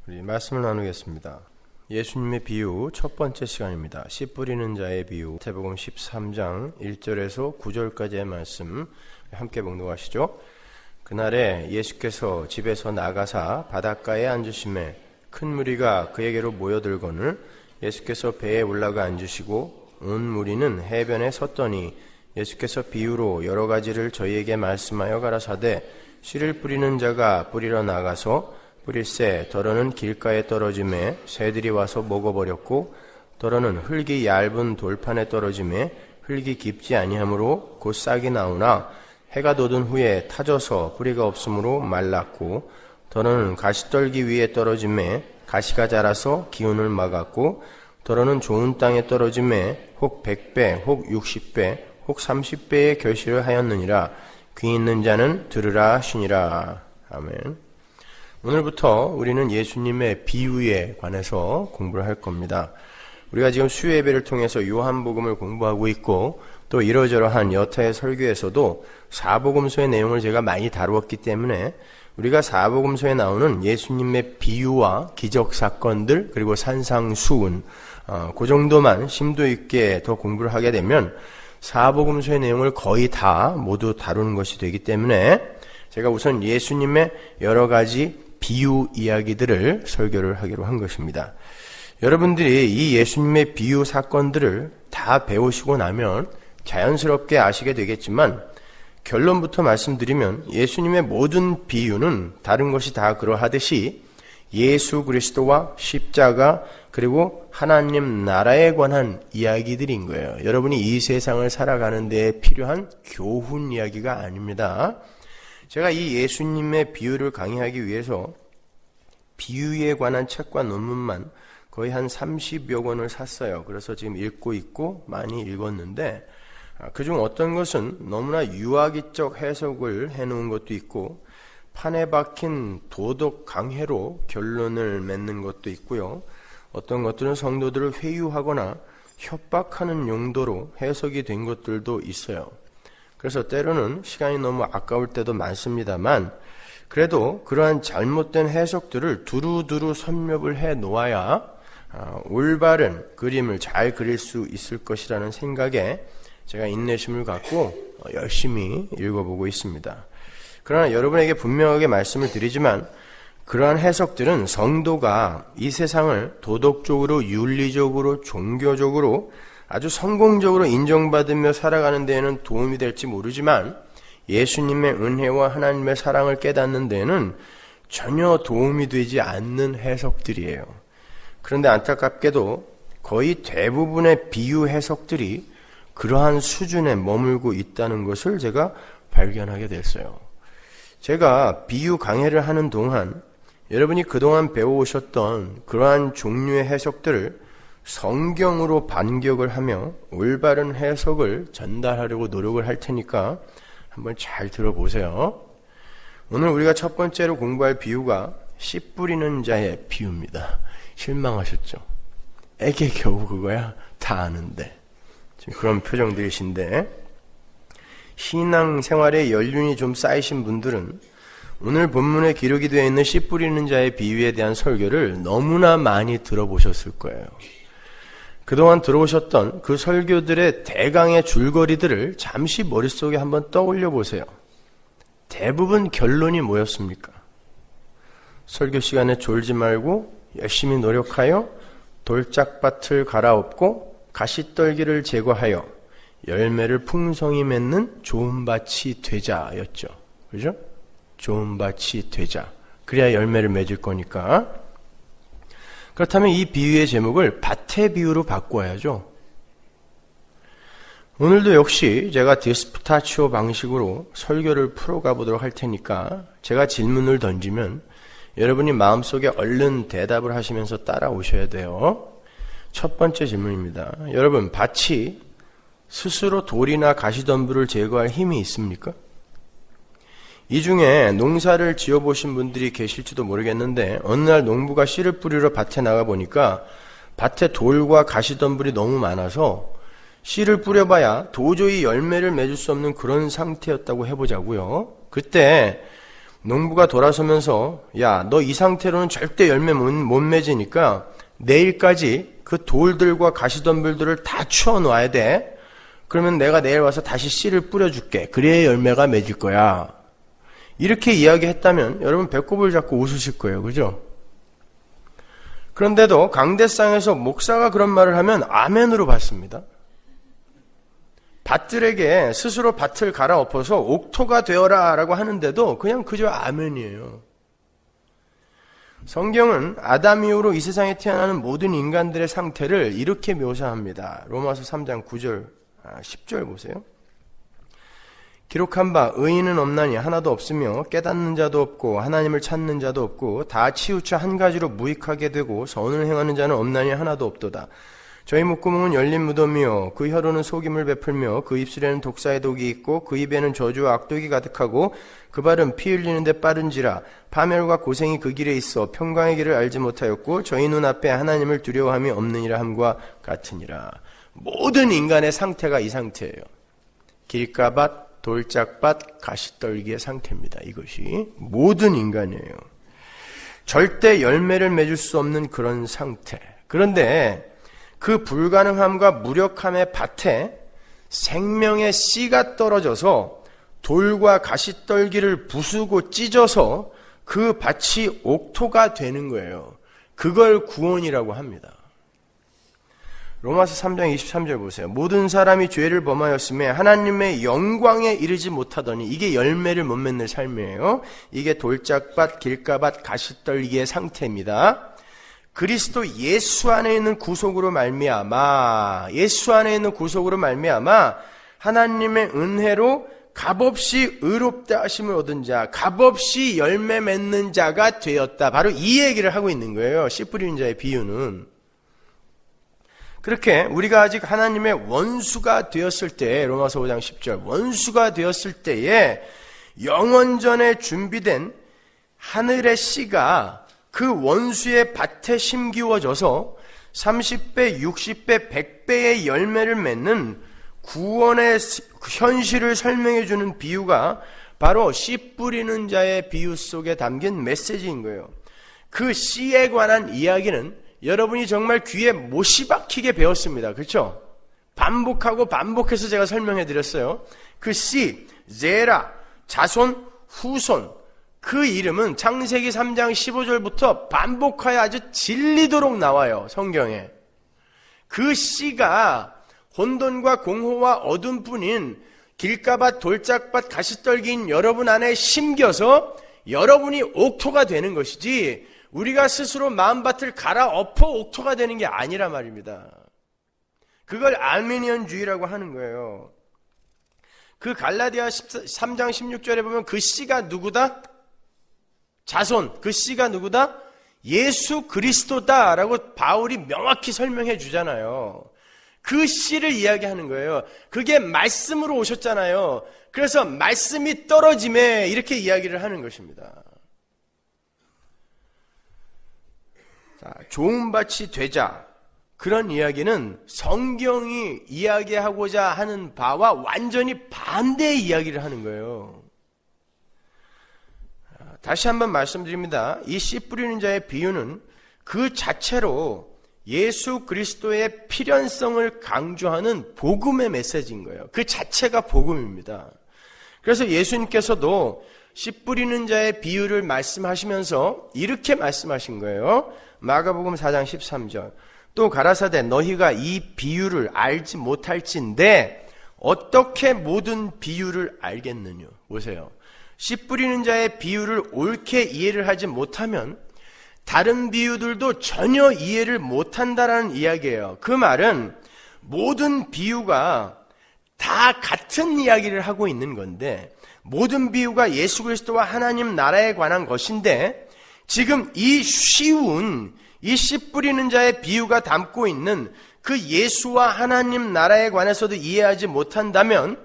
우리 말씀을 나누겠습니다. 예수님의 비유 첫 번째 시간입니다. 씨 뿌리는 자의 비유, 마태복음 13장 1절에서 9절까지의 말씀 함께 봉독하시죠. 그날에 예수께서 집에서 나가사 바닷가에 앉으심에 큰 무리가 그에게로 모여들거늘 예수께서 배에 올라가 앉으시고 온 무리는 해변에 섰더니 예수께서 비유로 여러 가지를 저희에게 말씀하여 가라사대 씨를 뿌리는 자가 뿌리러 나가서 뿌릴새 더러는 길가에 떨어짐에 새들이 와서 먹어버렸고 더러는 흙이 얇은 돌판에 떨어짐에 흙이 깊지 아니하므로 곧 싹이 나오나 해가 돋은 후에 타져서 뿌리가 없으므로 말랐고 더러는 가시떨기 위에 떨어짐에 가시가 자라서 기운을 막았고 더러는 좋은 땅에 떨어짐에 혹 100배 혹 60배 혹 30배의 결실을 하였느니라. 귀 있는 자는 들으라 하시니라. 아멘. 오늘부터 우리는 예수님의 비유에 관해서 공부를 할 겁니다. 우리가 지금 수요 예배를 통해서 요한복음을 공부하고 있고 또 이러저러한 여타의 설교에서도 사복음서의 내용을 제가 많이 다루었기 때문에 우리가 사복음서에 나오는 예수님의 비유와 기적사건들 그리고 산상수훈 그 정도만 심도 있게 더 공부를 하게 되면 사복음서의 내용을 거의 다 모두 다루는 것이 되기 때문에 제가 우선 예수님의 여러 가지 비유 이야기들을 설교를 하기로 한 것입니다. 여러분들이 이 예수님의 비유 사건들을 다 배우시고 나면 자연스럽게 아시게 되겠지만 결론부터 말씀드리면 예수님의 모든 비유는 다른 것이 다 그러하듯이 예수 그리스도와 십자가 그리고 하나님 나라에 관한 이야기들인 거예요. 여러분이 이 세상을 살아가는 데 필요한 교훈 이야기가 아닙니다. 제가 이 예수님의 비유를 강의하기 위해서 비유에 관한 책과 논문만 거의 한 30여 권을 샀어요. 그래서 지금 읽고 있고 많이 읽었는데 그중 어떤 것은 너무나 유아기적 해석을 해놓은 것도 있고 판에 박힌 도덕 강해로 결론을 맺는 것도 있고요. 어떤 것들은 성도들을 회유하거나 협박하는 용도로 해석이 된 것들도 있어요. 그래서 때로는 시간이 너무 아까울 때도 많습니다만 그래도 그러한 잘못된 해석들을 두루두루 섭렵을 해 놓아야 올바른 그림을 잘 그릴 수 있을 것이라는 생각에 제가 인내심을 갖고 열심히 읽어보고 있습니다. 그러나 여러분에게 분명하게 말씀을 드리지만 그러한 해석들은 성도가 이 세상을 도덕적으로 윤리적으로 종교적으로 아주 성공적으로 인정받으며 살아가는 데에는 도움이 될지 모르지만 예수님의 은혜와 하나님의 사랑을 깨닫는 데에는 전혀 도움이 되지 않는 해석들이에요. 그런데 안타깝게도 거의 대부분의 비유 해석들이 그러한 수준에 머물고 있다는 것을 제가 발견하게 됐어요. 제가 비유 강해를 하는 동안 여러분이 그동안 배워오셨던 그러한 종류의 해석들을 성경으로 반격을 하며 올바른 해석을 전달하려고 노력을 할 테니까 한번 잘 들어보세요. 오늘 우리가 첫 번째로 공부할 비유가 씨 뿌리는 자의 비유입니다. 실망하셨죠? 애게 겨우 그거야? 다 아는데. 지금 그런 표정들이신데 신앙생활에 연륜이 좀 쌓이신 분들은 오늘 본문에 기록이 되어 있는 씨 뿌리는 자의 비유에 대한 설교를 너무나 많이 들어보셨을 거예요. 그동안 들어오셨던 그 설교들의 대강의 줄거리들을 잠시 머릿속에 한번 떠올려 보세요. 대부분 결론이 뭐였습니까? 설교 시간에 졸지 말고 열심히 노력하여 돌짝밭을 갈아엎고 가시떨기를 제거하여 열매를 풍성히 맺는 좋은 밭이 되자였죠. 그죠? 좋은 밭이 되자. 그래야 열매를 맺을 거니까. 그렇다면 이 비유의 제목을 밭의 비유로 바꿔야죠. 오늘도 역시 제가 디스푸타치오 방식으로 설교를 풀어가 보도록 할 테니까 제가 질문을 던지면 여러분이 마음속에 얼른 대답을 하시면서 따라오셔야 돼요. 첫 번째 질문입니다. 여러분, 밭이 스스로 돌이나 가시덤불을 제거할 힘이 있습니까? 이 중에 농사를 지어보신 분들이 계실지도 모르겠는데 어느 날 농부가 씨를 뿌리러 밭에 나가보니까 밭에 돌과 가시덤불이 너무 많아서 씨를 뿌려봐야 도저히 열매를 맺을 수 없는 그런 상태였다고 해보자고요. 그때 농부가 돌아서면서 야, 너 이 상태로는 절대 열매 못 맺으니까 내일까지 그 돌들과 가시덤불들을 다 치워놔야 돼. 그러면 내가 내일 와서 다시 씨를 뿌려줄게. 그래야 열매가 맺을 거야. 이렇게 이야기했다면 여러분 배꼽을 잡고 웃으실 거예요. 그죠? 그런데도 강대상에서 목사가 그런 말을 하면 아멘으로 받습니다. 밭들에게 스스로 밭을 갈아엎어서 옥토가 되어라 라고 하는데도 그냥 그저 아멘이에요. 성경은 아담 이후로 이 세상에 태어나는 모든 인간들의 상태를 이렇게 묘사합니다. 로마서 3장 9절, 10절 보세요. 기록한 바 의인은 없나니 하나도 없으며 깨닫는 자도 없고 하나님을 찾는 자도 없고 다 치우쳐 한 가지로 무익하게 되고 선을 행하는 자는 없나니 하나도 없도다. 저희 목구멍은 열린 무덤이요 그 혀로는 속임을 베풀며 그 입술에는 독사의 독이 있고 그 입에는 저주와 악독이 가득하고 그 발은 피 흘리는데 빠른지라 파멸과 고생이 그 길에 있어 평강의 길을 알지 못하였고 저희 눈앞에 하나님을 두려워함이 없느니라 함과 같으니라. 모든 인간의 상태가 이 상태예요. 길가밭, 돌짝밭, 가시떨기의 상태입니다. 이것이 모든 인간이에요. 절대 열매를 맺을 수 없는 그런 상태. 그런데 그 불가능함과 무력함의 밭에 생명의 씨가 떨어져서 돌과 가시떨기를 부수고 찢어서 그 밭이 옥토가 되는 거예요. 그걸 구원이라고 합니다. 로마서 3장 23절 보세요. 모든 사람이 죄를 범하였음에 하나님의 영광에 이르지 못하더니 이게 열매를 못 맺는 삶이에요. 이게 돌짝밭, 길가밭, 가시떨기의 상태입니다. 그리스도 예수 안에 있는 구속으로 말미암아 하나님의 은혜로 값없이 의롭다 하심을 얻은 자, 값없이 열매 맺는 자가 되었다. 바로 이 얘기를 하고 있는 거예요. 씨 뿌리는 자의 비유는. 그렇게 우리가 아직 하나님의 원수가 되었을 때, 로마서 5장 10절, 원수가 되었을 때에 영원전에 준비된 하늘의 씨가 그 원수의 밭에 심기워져서 30배, 60배, 100배의 열매를 맺는 구원의 현실을 설명해 주는 비유가 바로 씨 뿌리는 자의 비유 속에 담긴 메시지인 거예요. 그 씨에 관한 이야기는 여러분이 정말 귀에 못이 박히게 배웠습니다. 그렇죠? 반복하고 반복해서 제가 설명해 드렸어요. 그 씨, 제라, 자손, 후손, 그 이름은 창세기 3장 15절부터 반복하여 아주 질리도록 나와요. 성경에. 그 씨가 혼돈과 공허와 어둠뿐인 길가밭, 돌짝밭, 가시떨기인 여러분 안에 심겨서 여러분이 옥토가 되는 것이지 우리가 스스로 마음밭을 갈아엎어 옥토가 되는 게 아니라 말입니다. 그걸 알미니언주의라고 하는 거예요. 그 갈라디아 3장 16절에 보면 그 씨가 누구다? 자손, 그 씨가 누구다? 예수 그리스도다라고 바울이 명확히 설명해 주잖아요. 그 씨를 이야기하는 거예요. 그게 말씀으로 오셨잖아요. 그래서 말씀이 떨어짐에 이렇게 이야기를 하는 것입니다. 자, 좋은 밭이 되자. 그런 이야기는 성경이 이야기하고자 하는 바와 완전히 반대의 이야기를 하는 거예요. 다시 한번 말씀드립니다. 이 씨 뿌리는 자의 비유는 그 자체로 예수 그리스도의 필연성을 강조하는 복음의 메시지인 거예요. 그 자체가 복음입니다. 그래서 예수님께서도 씨 뿌리는 자의 비유를 말씀하시면서 이렇게 말씀하신 거예요. 마가복음 4장 13절. 또 가라사대 너희가 이 비유를 알지 못할진대 어떻게 모든 비유를 알겠느냐. 보세요. 씨 뿌리는 자의 비유를 옳게 이해를 하지 못하면 다른 비유들도 전혀 이해를 못한다라는 이야기예요. 그 말은 모든 비유가 다 같은 이야기를 하고 있는 건데 모든 비유가 예수 그리스도와 하나님 나라에 관한 것인데 지금 이 쉬운 이 씨 뿌리는 자의 비유가 담고 있는 그 예수와 하나님 나라에 관해서도 이해하지 못한다면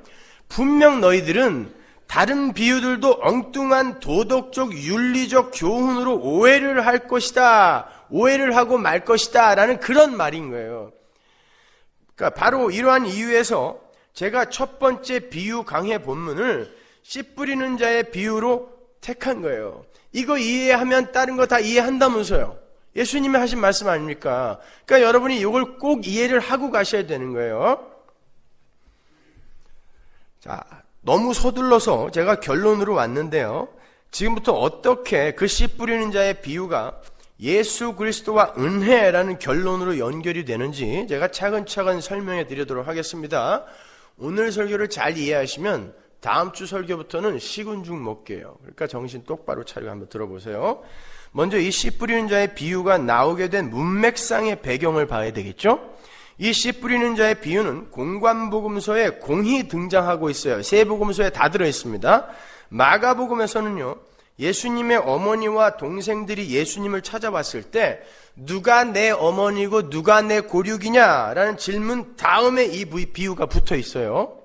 분명 너희들은 다른 비유들도 엉뚱한 도덕적 윤리적 교훈으로 오해를 할 것이다. 오해를 하고 말 것이다 라는 그런 말인 거예요. 그러니까 바로 이러한 이유에서 제가 첫 번째 비유 강해 본문을 씨 뿌리는 자의 비유로 택한 거예요. 이거 이해하면 다른 거 다 이해한다면서요. 예수님이 하신 말씀 아닙니까? 그러니까 여러분이 이걸 꼭 이해를 하고 가셔야 되는 거예요. 자, 너무 서둘러서 제가 결론으로 왔는데요. 지금부터 어떻게 그 씨 뿌리는 자의 비유가 예수 그리스도와 은혜라는 결론으로 연결이 되는지 제가 차근차근 설명해 드리도록 하겠습니다. 오늘 설교를 잘 이해하시면 다음 주 설교부터는 식은 죽 먹게요. 그러니까 정신 똑바로 차리고 한번 들어보세요. 먼저 이 씨 뿌리는 자의 비유가 나오게 된 문맥상의 배경을 봐야 되겠죠? 이 씨 뿌리는 자의 비유는 공관복음서에 공히 등장하고 있어요. 세 복음서에 다 들어있습니다. 마가복음에서는요, 예수님의 어머니와 동생들이 예수님을 찾아왔을 때 누가 내 어머니고 누가 내 고륙이냐라는 질문 다음에 이 비유가 붙어 있어요.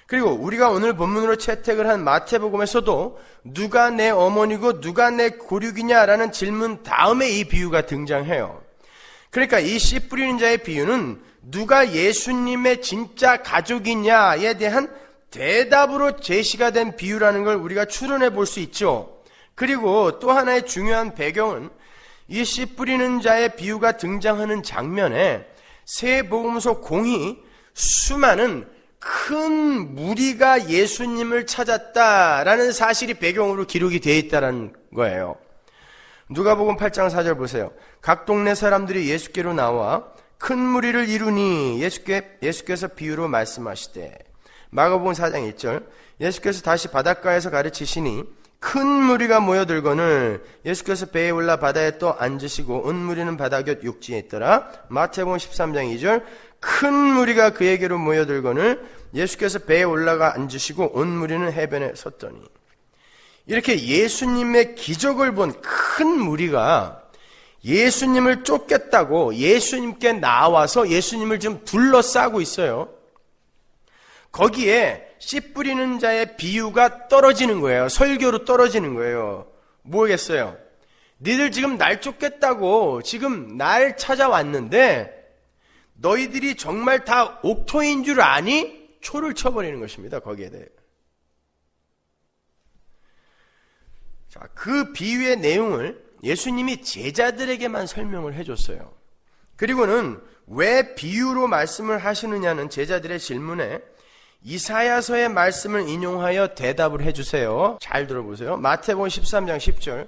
그리고 우리가 오늘 본문으로 채택을 한 마태복음에서도 누가 내 어머니고 누가 내 고륙이냐라는 질문 다음에 이 비유가 등장해요. 그러니까 이 씨 뿌리는 자의 비유는 누가 예수님의 진짜 가족이냐에 대한 대답으로 제시가 된 비유라는 걸 우리가 추론해 볼 수 있죠. 그리고 또 하나의 중요한 배경은 이 씨 뿌리는 자의 비유가 등장하는 장면에 세 복음서 공히 수많은 큰 무리가 예수님을 찾았다라는 사실이 배경으로 기록이 되어 있다는 거예요. 누가복음 8장 4절 보세요. 각 동네 사람들이 예수께로 나와 큰 무리를 이루니 예수께서 비유로 말씀하시되. 마가복음 4장 1절 예수께서 다시 바닷가에서 가르치시니 큰 무리가 모여들거늘 예수께서 배에 올라 바다에 또 앉으시고 은 무리는 바다 곁 육지에 있더라. 마태복음 13장 2절 큰 무리가 그에게로 모여들거늘 예수께서 배에 올라가 앉으시고 온 무리는 해변에 섰더니. 이렇게 예수님의 기적을 본 큰 무리가 예수님을 쫓겠다고 예수님께 나와서 예수님을 지금 둘러싸고 있어요. 거기에 씨 뿌리는 자의 비유가 떨어지는 거예요. 설교로 떨어지는 거예요. 뭐겠어요? 니들 지금 날 쫓겠다고 지금 날 찾아왔는데 너희들이 정말 다 옥토인 줄 아니? 초를 쳐버리는 것입니다. 거기에 대해. 자, 그 비유의 내용을 예수님이 제자들에게만 설명을 해줬어요. 그리고는 왜 비유로 말씀을 하시느냐는 제자들의 질문에 이사야서의 말씀을 인용하여 대답을 해주세요. 잘 들어보세요. 마태복음 13장 10절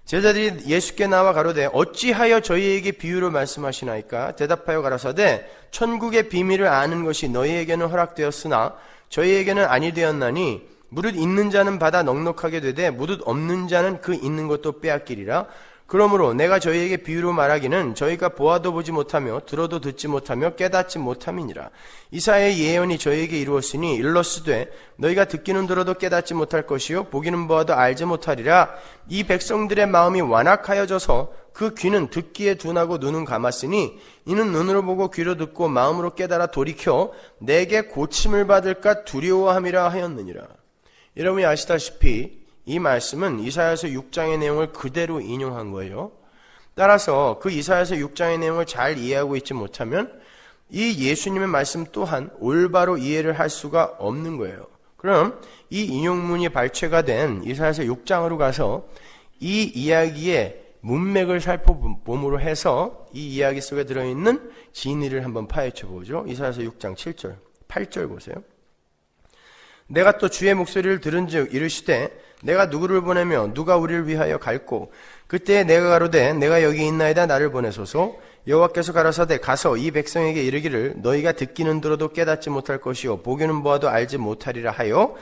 제자들이 예수께 나와 가로되 어찌하여 저희에게 비유로 말씀하시나이까? 대답하여 가라사대 천국의 비밀을 아는 것이 너희에게는 허락되었으나 저희에게는 아니 되었나니 무릇 있는 자는 받아 넉넉하게 되되 무릇 없는 자는 그 있는 것도 빼앗기리라. 그러므로 내가 저희에게 비유로 말하기는 저희가 보아도 보지 못하며 들어도 듣지 못하며 깨닫지 못함이니라. 이사야의 예언이 저희에게 이루었으니 일러스되 너희가 듣기는 들어도 깨닫지 못할 것이요 보기는 보아도 알지 못하리라. 이 백성들의 마음이 완악하여져서 그 귀는 듣기에 둔하고 눈은 감았으니 이는 눈으로 보고 귀로 듣고 마음으로 깨달아 돌이켜 내게 고침을 받을까 두려워함이라 하였느니라. 여러분이 아시다시피 이 말씀은 이사야서 6장의 내용을 그대로 인용한 거예요. 따라서 그 이사야서 6장의 내용을 잘 이해하고 있지 못하면 이 예수님의 말씀 또한 올바로 이해를 할 수가 없는 거예요. 그럼 이 인용문이 발췌가 된 이사야서 6장으로 가서 이 이야기의 문맥을 살펴봄으로 해서 이 이야기 속에 들어있는 진리를 한번 파헤쳐 보죠. 이사야서 6장 7절, 8절 보세요. 내가 또 주의 목소리를 들은즉 이르시되 내가 누구를 보내며 누가 우리를 위하여 갈고 그때 내가 가로되 내가 여기 있나이다 나를 보내소서. 여호와께서 가라사대 가서 이 백성에게 이르기를 너희가 듣기는 들어도 깨닫지 못할 것이요 보기는 보아도 알지 못하리라 하여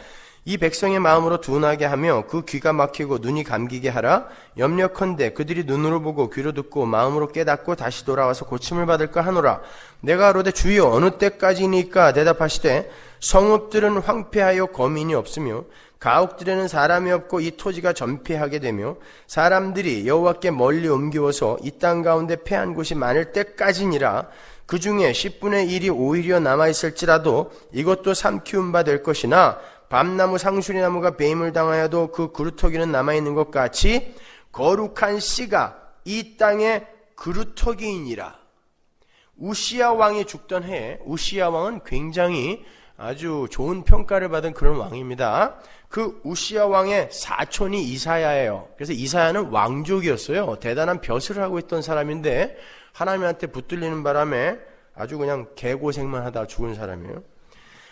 이 백성의 마음으로 둔하게 하며 그 귀가 막히고 눈이 감기게 하라. 염려컨대 그들이 눈으로 보고 귀로 듣고 마음으로 깨닫고 다시 돌아와서 고침을 받을까 하노라. 내가 가로되 주여 어느 때까지니까? 대답하시되 성읍들은 황폐하여 거민이 없으며 가옥들에는 사람이 없고 이 토지가 전폐하게 되며 사람들이 여호와께 멀리 옮기워서 이 땅 가운데 패한 곳이 많을 때까지니라. 그 중에 10분의 1이 오히려 남아있을지라도 이것도 삼키운 바 될 것이나 밤나무 상수리나무가 배임을 당하여도 그 그루터기는 남아있는 것 같이 거룩한 씨가 이 땅에 그루터기이니라. 우시야 왕이 죽던 해에 우시야 왕은 굉장히 아주 좋은 평가를 받은 그런 왕입니다. 그 우시야 왕의 사촌이 이사야예요. 그래서 이사야는 왕족이었어요. 대단한 벼슬을 하고 있던 사람인데 하나님한테 붙들리는 바람에 아주 그냥 개고생만 하다 죽은 사람이에요.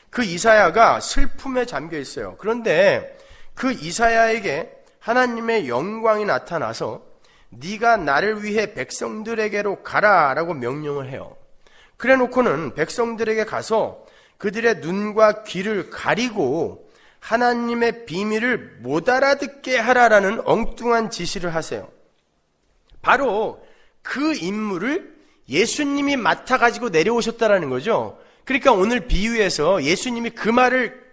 그 이사야가 슬픔에 잠겨 있어요. 그런데 그 이사야에게 하나님의 영광이 나타나서 네가 나를 위해 백성들에게로 가라라고 명령을 해요. 그래 놓고는 백성들에게 가서 그들의 눈과 귀를 가리고 하나님의 비밀을 못 알아듣게 하라라는 엉뚱한 지시를 하세요. 바로 그 임무를 예수님이 맡아가지고 내려오셨다라는 거죠. 그러니까 오늘 비유에서 예수님이 그 말을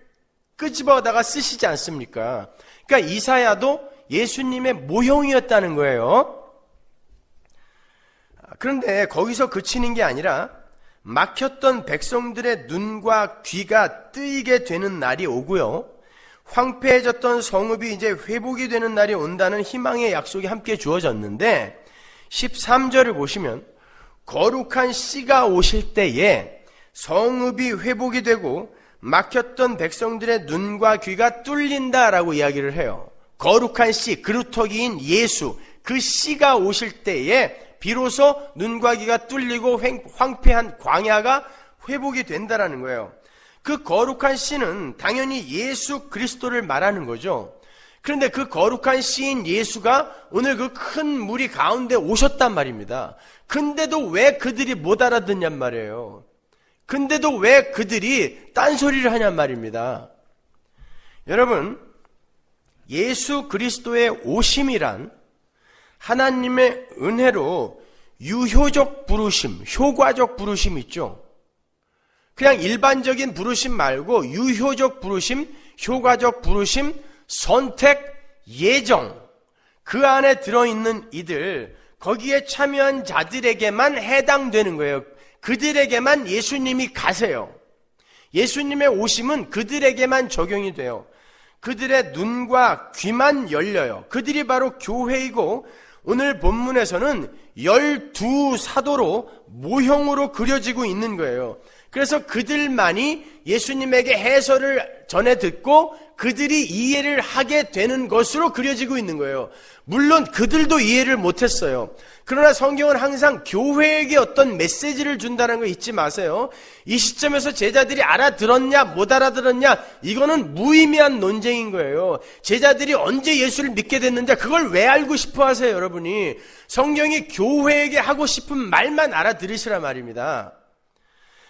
끄집어다가 쓰시지 않습니까? 그러니까 이사야도 예수님의 모형이었다는 거예요. 그런데 거기서 그치는 게 아니라 막혔던 백성들의 눈과 귀가 뜨이게 되는 날이 오고요. 황폐해졌던 성읍이 이제 회복이 되는 날이 온다는 희망의 약속이 함께 주어졌는데 13절을 보시면 거룩한 씨가 오실 때에 성읍이 회복이 되고 막혔던 백성들의 눈과 귀가 뚫린다라고 이야기를 해요. 거룩한 씨, 그루터기인 예수, 그 씨가 오실 때에 비로소 눈과 귀가 뚫리고 황폐한 광야가 회복이 된다라는 거예요. 그 거룩한 씨는 당연히 예수 그리스도를 말하는 거죠. 그런데 그 거룩한 씨인 예수가 오늘 그 큰 무리 가운데 오셨단 말입니다. 근데도 왜 그들이 못 알아듣냔 말이에요. 근데도 왜 그들이 딴소리를 하냔 말입니다. 여러분, 예수 그리스도의 오심이란 하나님의 은혜로 유효적 부르심, 효과적 부르심 있죠. 그냥 일반적인 부르심 말고 유효적 부르심, 효과적 부르심, 선택, 예정, 그 안에 들어있는 이들, 거기에 참여한 자들에게만 해당되는 거예요. 그들에게만 예수님이 가세요. 예수님의 오심은 그들에게만 적용이 돼요. 그들의 눈과 귀만 열려요. 그들이 바로 교회이고 오늘 본문에서는 12사도로 모형으로 그려지고 있는 거예요. 그래서 그들만이 예수님에게 해설을 전해 듣고 그들이 이해를 하게 되는 것으로 그려지고 있는 거예요. 물론 그들도 이해를 못했어요. 그러나 성경은 항상 교회에게 어떤 메시지를 준다는 거 잊지 마세요. 이 시점에서 제자들이 알아들었냐 못 알아들었냐 이거는 무의미한 논쟁인 거예요. 제자들이 언제 예수를 믿게 됐는데 그걸 왜 알고 싶어 하세요, 여러분이. 성경이 교회에게 하고 싶은 말만 알아들으시라 말입니다.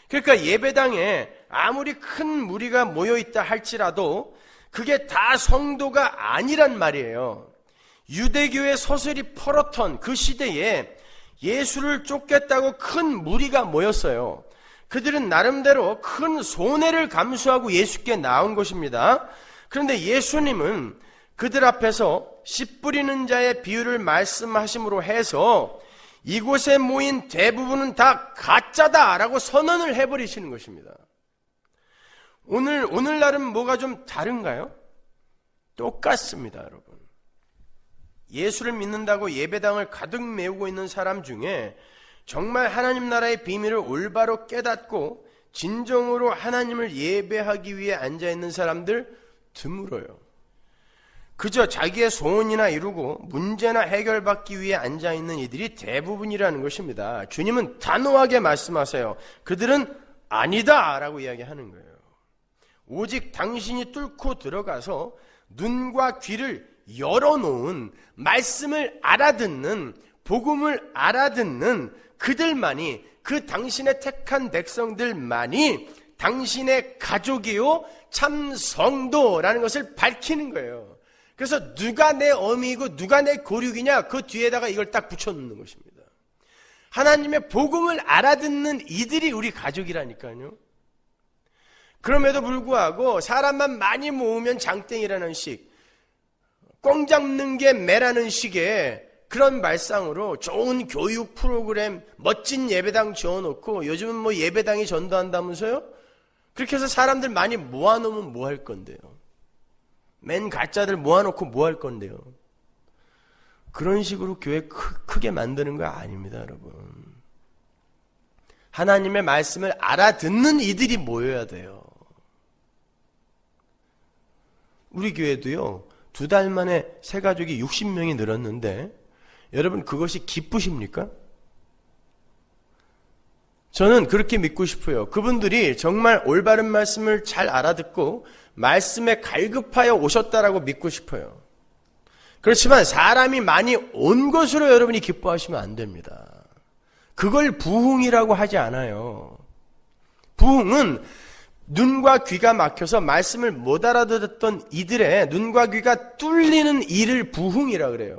그러니까 예배당에 아무리 큰 무리가 모여있다 할지라도 그게 다 성도가 아니란 말이에요. 유대교의 서슬이 펄었던 그 시대에 예수를 쫓겠다고 큰 무리가 모였어요. 그들은 나름대로 큰 손해를 감수하고 예수께 나온 것입니다. 그런데 예수님은 그들 앞에서 씨 뿌리는 자의 비유를 말씀하심으로 해서 이곳에 모인 대부분은 다 가짜다라고 선언을 해버리시는 것입니다. 오늘날은 뭐가 좀 다른가요? 똑같습니다, 여러분. 예수를 믿는다고 예배당을 가득 메우고 있는 사람 중에 정말 하나님 나라의 비밀을 올바로 깨닫고 진정으로 하나님을 예배하기 위해 앉아있는 사람들 드물어요. 그저 자기의 소원이나 이루고 문제나 해결받기 위해 앉아있는 이들이 대부분이라는 것입니다. 주님은 단호하게 말씀하세요. 그들은 아니다 라고 이야기하는 거예요. 오직 당신이 뚫고 들어가서 눈과 귀를 열어놓은 말씀을 알아듣는, 복음을 알아듣는 그들만이, 그 당신의 택한 백성들만이 당신의 가족이요 참 성도라는 것을 밝히는 거예요. 그래서 누가 내 어미이고 누가 내 고륙이냐, 그 뒤에다가 이걸 딱 붙여놓는 것입니다. 하나님의 복음을 알아듣는 이들이 우리 가족이라니까요. 그럼에도 불구하고 사람만 많이 모으면 장땡이라는 식, 꽁 잡는 게 매라는 식의 그런 말상으로 좋은 교육 프로그램, 멋진 예배당 지어놓고, 요즘은 뭐 예배당이 전도한다면서요? 그렇게 해서 사람들 많이 모아놓으면 뭐 할 건데요? 맨 가짜들 모아놓고 뭐 할 건데요? 그런 식으로 교회 크게 만드는 거 아닙니다, 여러분. 하나님의 말씀을 알아듣는 이들이 모여야 돼요. 우리 교회도요, 2달 만에 새 가족이 60명이 늘었는데 여러분 그것이 기쁘십니까? 저는 그렇게 믿고 싶어요. 그분들이 정말 올바른 말씀을 잘 알아듣고 말씀에 갈급하여 오셨다라고 믿고 싶어요. 그렇지만 사람이 많이 온 것으로 여러분이 기뻐하시면 안 됩니다. 그걸 부흥이라고 하지 않아요. 부흥은 눈과 귀가 막혀서 말씀을 못 알아들었던 이들의 눈과 귀가 뚫리는 일을 부흥이라 그래요.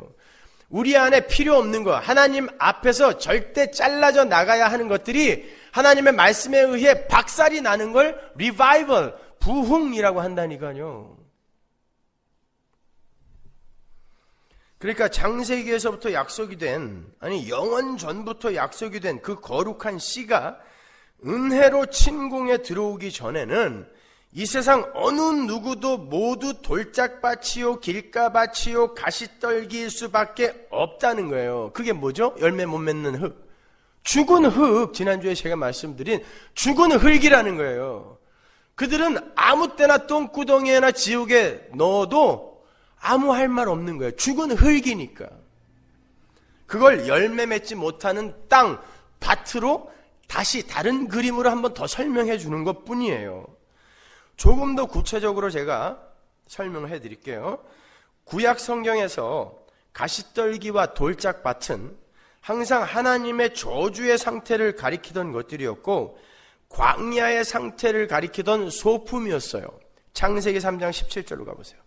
우리 안에 필요 없는 것, 하나님 앞에서 절대 잘라져 나가야 하는 것들이 하나님의 말씀에 의해 박살이 나는 걸 리바이벌, 부흥이라고 한다니까요. 그러니까 창세기에서부터 약속이 된, 아니 영원 전부터 약속이 된 그 거룩한 씨가 은혜로 친궁에 들어오기 전에는 이 세상 어느 누구도 모두 돌짝밭이요 길가밭이요 가시떨기일 수밖에 없다는 거예요. 그게 뭐죠? 열매 못 맺는 흙. 죽은 흙, 지난주에 제가 말씀드린 죽은 흙이라는 거예요. 그들은 아무 때나 똥구덩이에나 지옥에 넣어도 아무 할 말 없는 거예요. 죽은 흙이니까. 그걸 열매 맺지 못하는 땅, 밭으로 다시 다른 그림으로 한번 더 설명해 주는 것 뿐이에요. 조금 더 구체적으로 제가 설명을 해 드릴게요. 구약 성경에서 가시떨기와 돌짝밭은 항상 하나님의 저주의 상태를 가리키던 것들이었고 광야의 상태를 가리키던 소품이었어요. 창세기 3장 17절로 가보세요.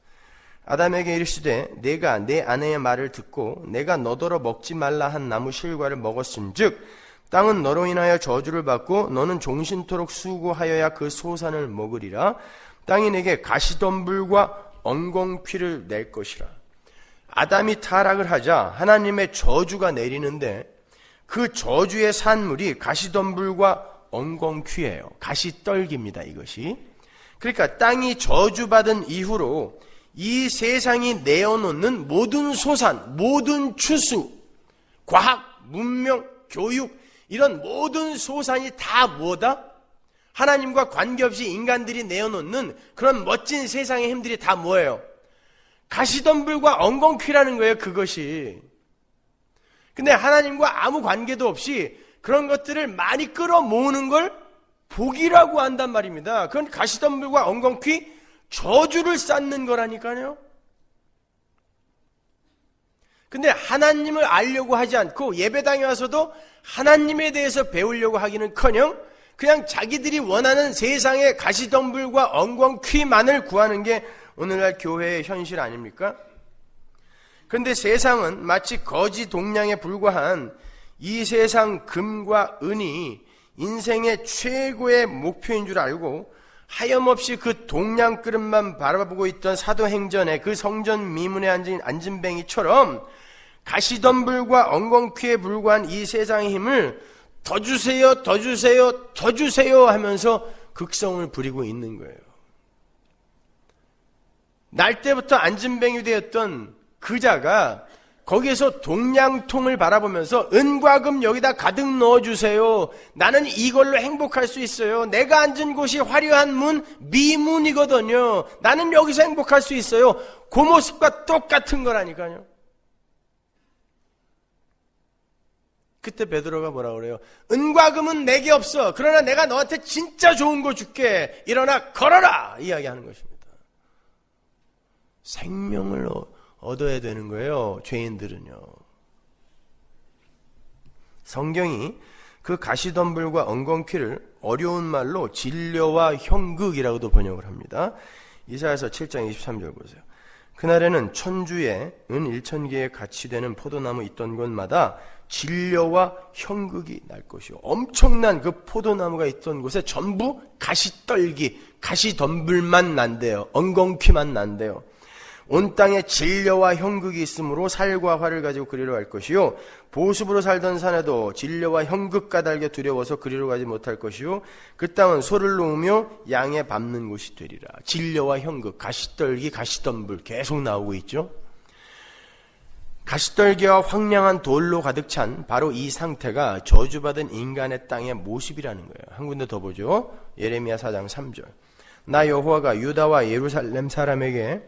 아담에게 이르시되 내가 내 아내의 말을 듣고 내가 너더러 먹지 말라 한 나무 실과를 먹었은즉 땅은 너로 인하여 저주를 받고 너는 종신토록 수고하여야 그 소산을 먹으리라. 땅이 내게 가시덤불과 엉겅퀴를 낼 것이라. 아담이 타락을 하자 하나님의 저주가 내리는데 그 저주의 산물이 가시덤불과 엉겅퀴예요. 가시떨기입니다, 이것이. 그러니까 땅이 저주받은 이후로 이 세상이 내어놓는 모든 소산, 모든 추수, 과학, 문명, 교육, 이런 모든 소산이 다 뭐다? 하나님과 관계없이 인간들이 내어놓는 그런 멋진 세상의 힘들이 다 뭐예요? 가시덤불과 엉겅퀴라는 거예요, 그것이. 근데 하나님과 아무 관계도 없이 그런 것들을 많이 끌어모으는 걸 복이라고 한단 말입니다. 그건 가시덤불과 엉겅퀴, 저주를 쌓는 거라니까요. 근데 하나님을 알려고 하지 않고 예배당에 와서도 하나님에 대해서 배우려고 하기는커녕 그냥 자기들이 원하는 세상의 가시덤불과 엉겅퀴만을 구하는 게 오늘날 교회의 현실 아닙니까? 그런데 세상은 마치 거지 동량에 불과한 이 세상 금과 은이 인생의 최고의 목표인 줄 알고 하염없이 그 동량 그릇만 바라보고 있던 사도행전의 그 성전 미문에 앉은 안진뱅이처럼 가시덤불과 엉겅퀴에 불과한 이 세상의 힘을 더 주세요, 더 주세요, 더 주세요 하면서 극성을 부리고 있는 거예요. 날 때부터 안진뱅이 되었던 그 자가 거기에서 동량통을 바라보면서 은과 금 여기다 가득 넣어주세요. 나는 이걸로 행복할 수 있어요. 내가 앉은 곳이 화려한 문, 미문이거든요. 나는 여기서 행복할 수 있어요. 그 모습과 똑같은 거라니까요. 그때 베드로가 뭐라 그래요? 은과 금은 내게 없어. 그러나 내가 너한테 진짜 좋은 거 줄게. 일어나 걸어라! 이야기하는 것입니다. 생명을 얻어야 되는 거예요, 죄인들은요. 성경이 그 가시덤불과 엉겅퀴를 어려운 말로 진려와 형극이라고도 번역을 합니다. 이사야서 7장 23절 보세요. 그날에는 천주에 은 1,000개의 가치 되는 포도나무 있던 곳마다 진려와 형극이 날 것이요. 엄청난 그 포도나무가 있던 곳에 전부 가시떨기, 가시덤불만 난대요. 엉겅퀴만 난대요. 온 땅에 진려와 형극이 있으므로 살과 화를 가지고 그리로 갈 것이요 보습으로 살던 산에도 진려와 형극 까닭에 두려워서 그리로 가지 못할 것이요 그 땅은 소를 놓으며 양에 밟는 곳이 되리라. 진려와 형극, 가시떨기, 가시덤불 계속 나오고 있죠. 가시떨기와 황량한 돌로 가득 찬 바로 이 상태가 저주받은 인간의 땅의 모습이라는 거예요. 한 군데 더 보죠. 예레미야 4장 3절. 나 여호와가 유다와 예루살렘 사람에게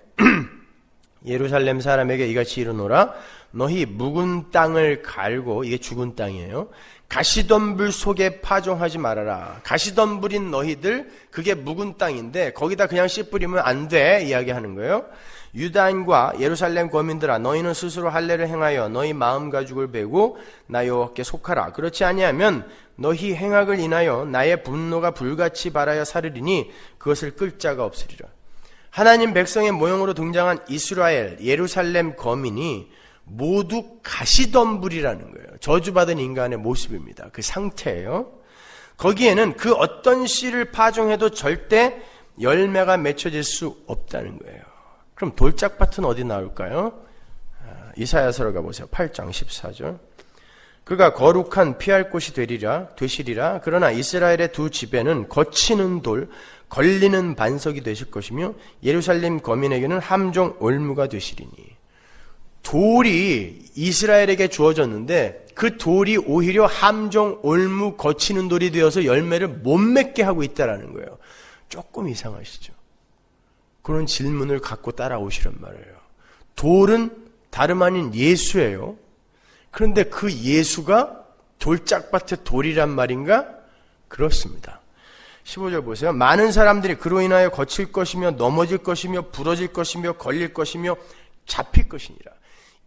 이같이 이르노라. 너희 묵은 땅을 갈고, 이게 죽은 땅이에요. 가시덤불 속에 파종하지 말아라. 가시덤불인 너희들, 그게 묵은 땅인데 거기다 그냥 씨 뿌리면 안 돼 이야기하는 거예요. 유다인과 예루살렘 거민들아, 너희는 스스로 할례를 행하여 너희 마음 가죽을 베고 나 여호와께 속하라. 그렇지 아니하면 너희 행악을 인하여 나의 분노가 불같이 발하여 사르리니 그것을 끌 자가 없으리라. 하나님 백성의 모형으로 등장한 이스라엘, 예루살렘 거민이 모두 가시덤불이라는 거예요. 저주받은 인간의 모습입니다. 그 상태예요. 거기에는 그 어떤 씨를 파종해도 절대 열매가 맺혀질 수 없다는 거예요. 그럼 돌짝밭은 어디 나올까요? 이사야서로 가보세요. 8장 14절. 그가 거룩한 피할 곳이 되시리라. 그러나 이스라엘의 두 집에는 거치는 돌, 걸리는 반석이 되실 것이며 예루살렘 거민에게는 함정 올무가 되시리니. 돌이 이스라엘에게 주어졌는데 그 돌이 오히려 함정 올무 거치는 돌이 되어서 열매를 못 맺게 하고 있다는 거예요. 조금 이상하시죠? 그런 질문을 갖고 따라오시란 말이에요. 돌은 다름 아닌 예수예요. 그런데 그 예수가 돌짝밭의 돌이란 말인가? 그렇습니다. 15절 보세요. 많은 사람들이 그로 인하여 거칠 것이며 넘어질 것이며 부러질 것이며 걸릴 것이며 잡힐 것이니라.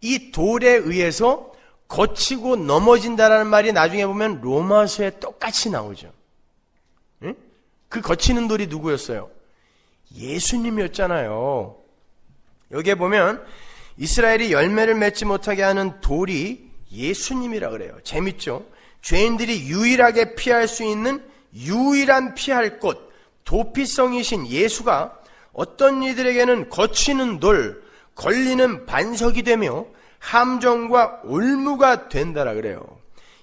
이 돌에 의해서 거치고 넘어진다라는 말이 나중에 보면 로마서에 똑같이 나오죠. 응? 그 거치는 돌이 누구였어요? 예수님이었잖아요. 여기에 보면 이스라엘이 열매를 맺지 못하게 하는 돌이 예수님이라 그래요. 재밌죠? 죄인들이 유일하게 피할 수 있는 유일한 피할 곳, 도피성이신 예수가 어떤 이들에게는 거치는 돌, 걸리는 반석이 되며 함정과 올무가 된다라 그래요.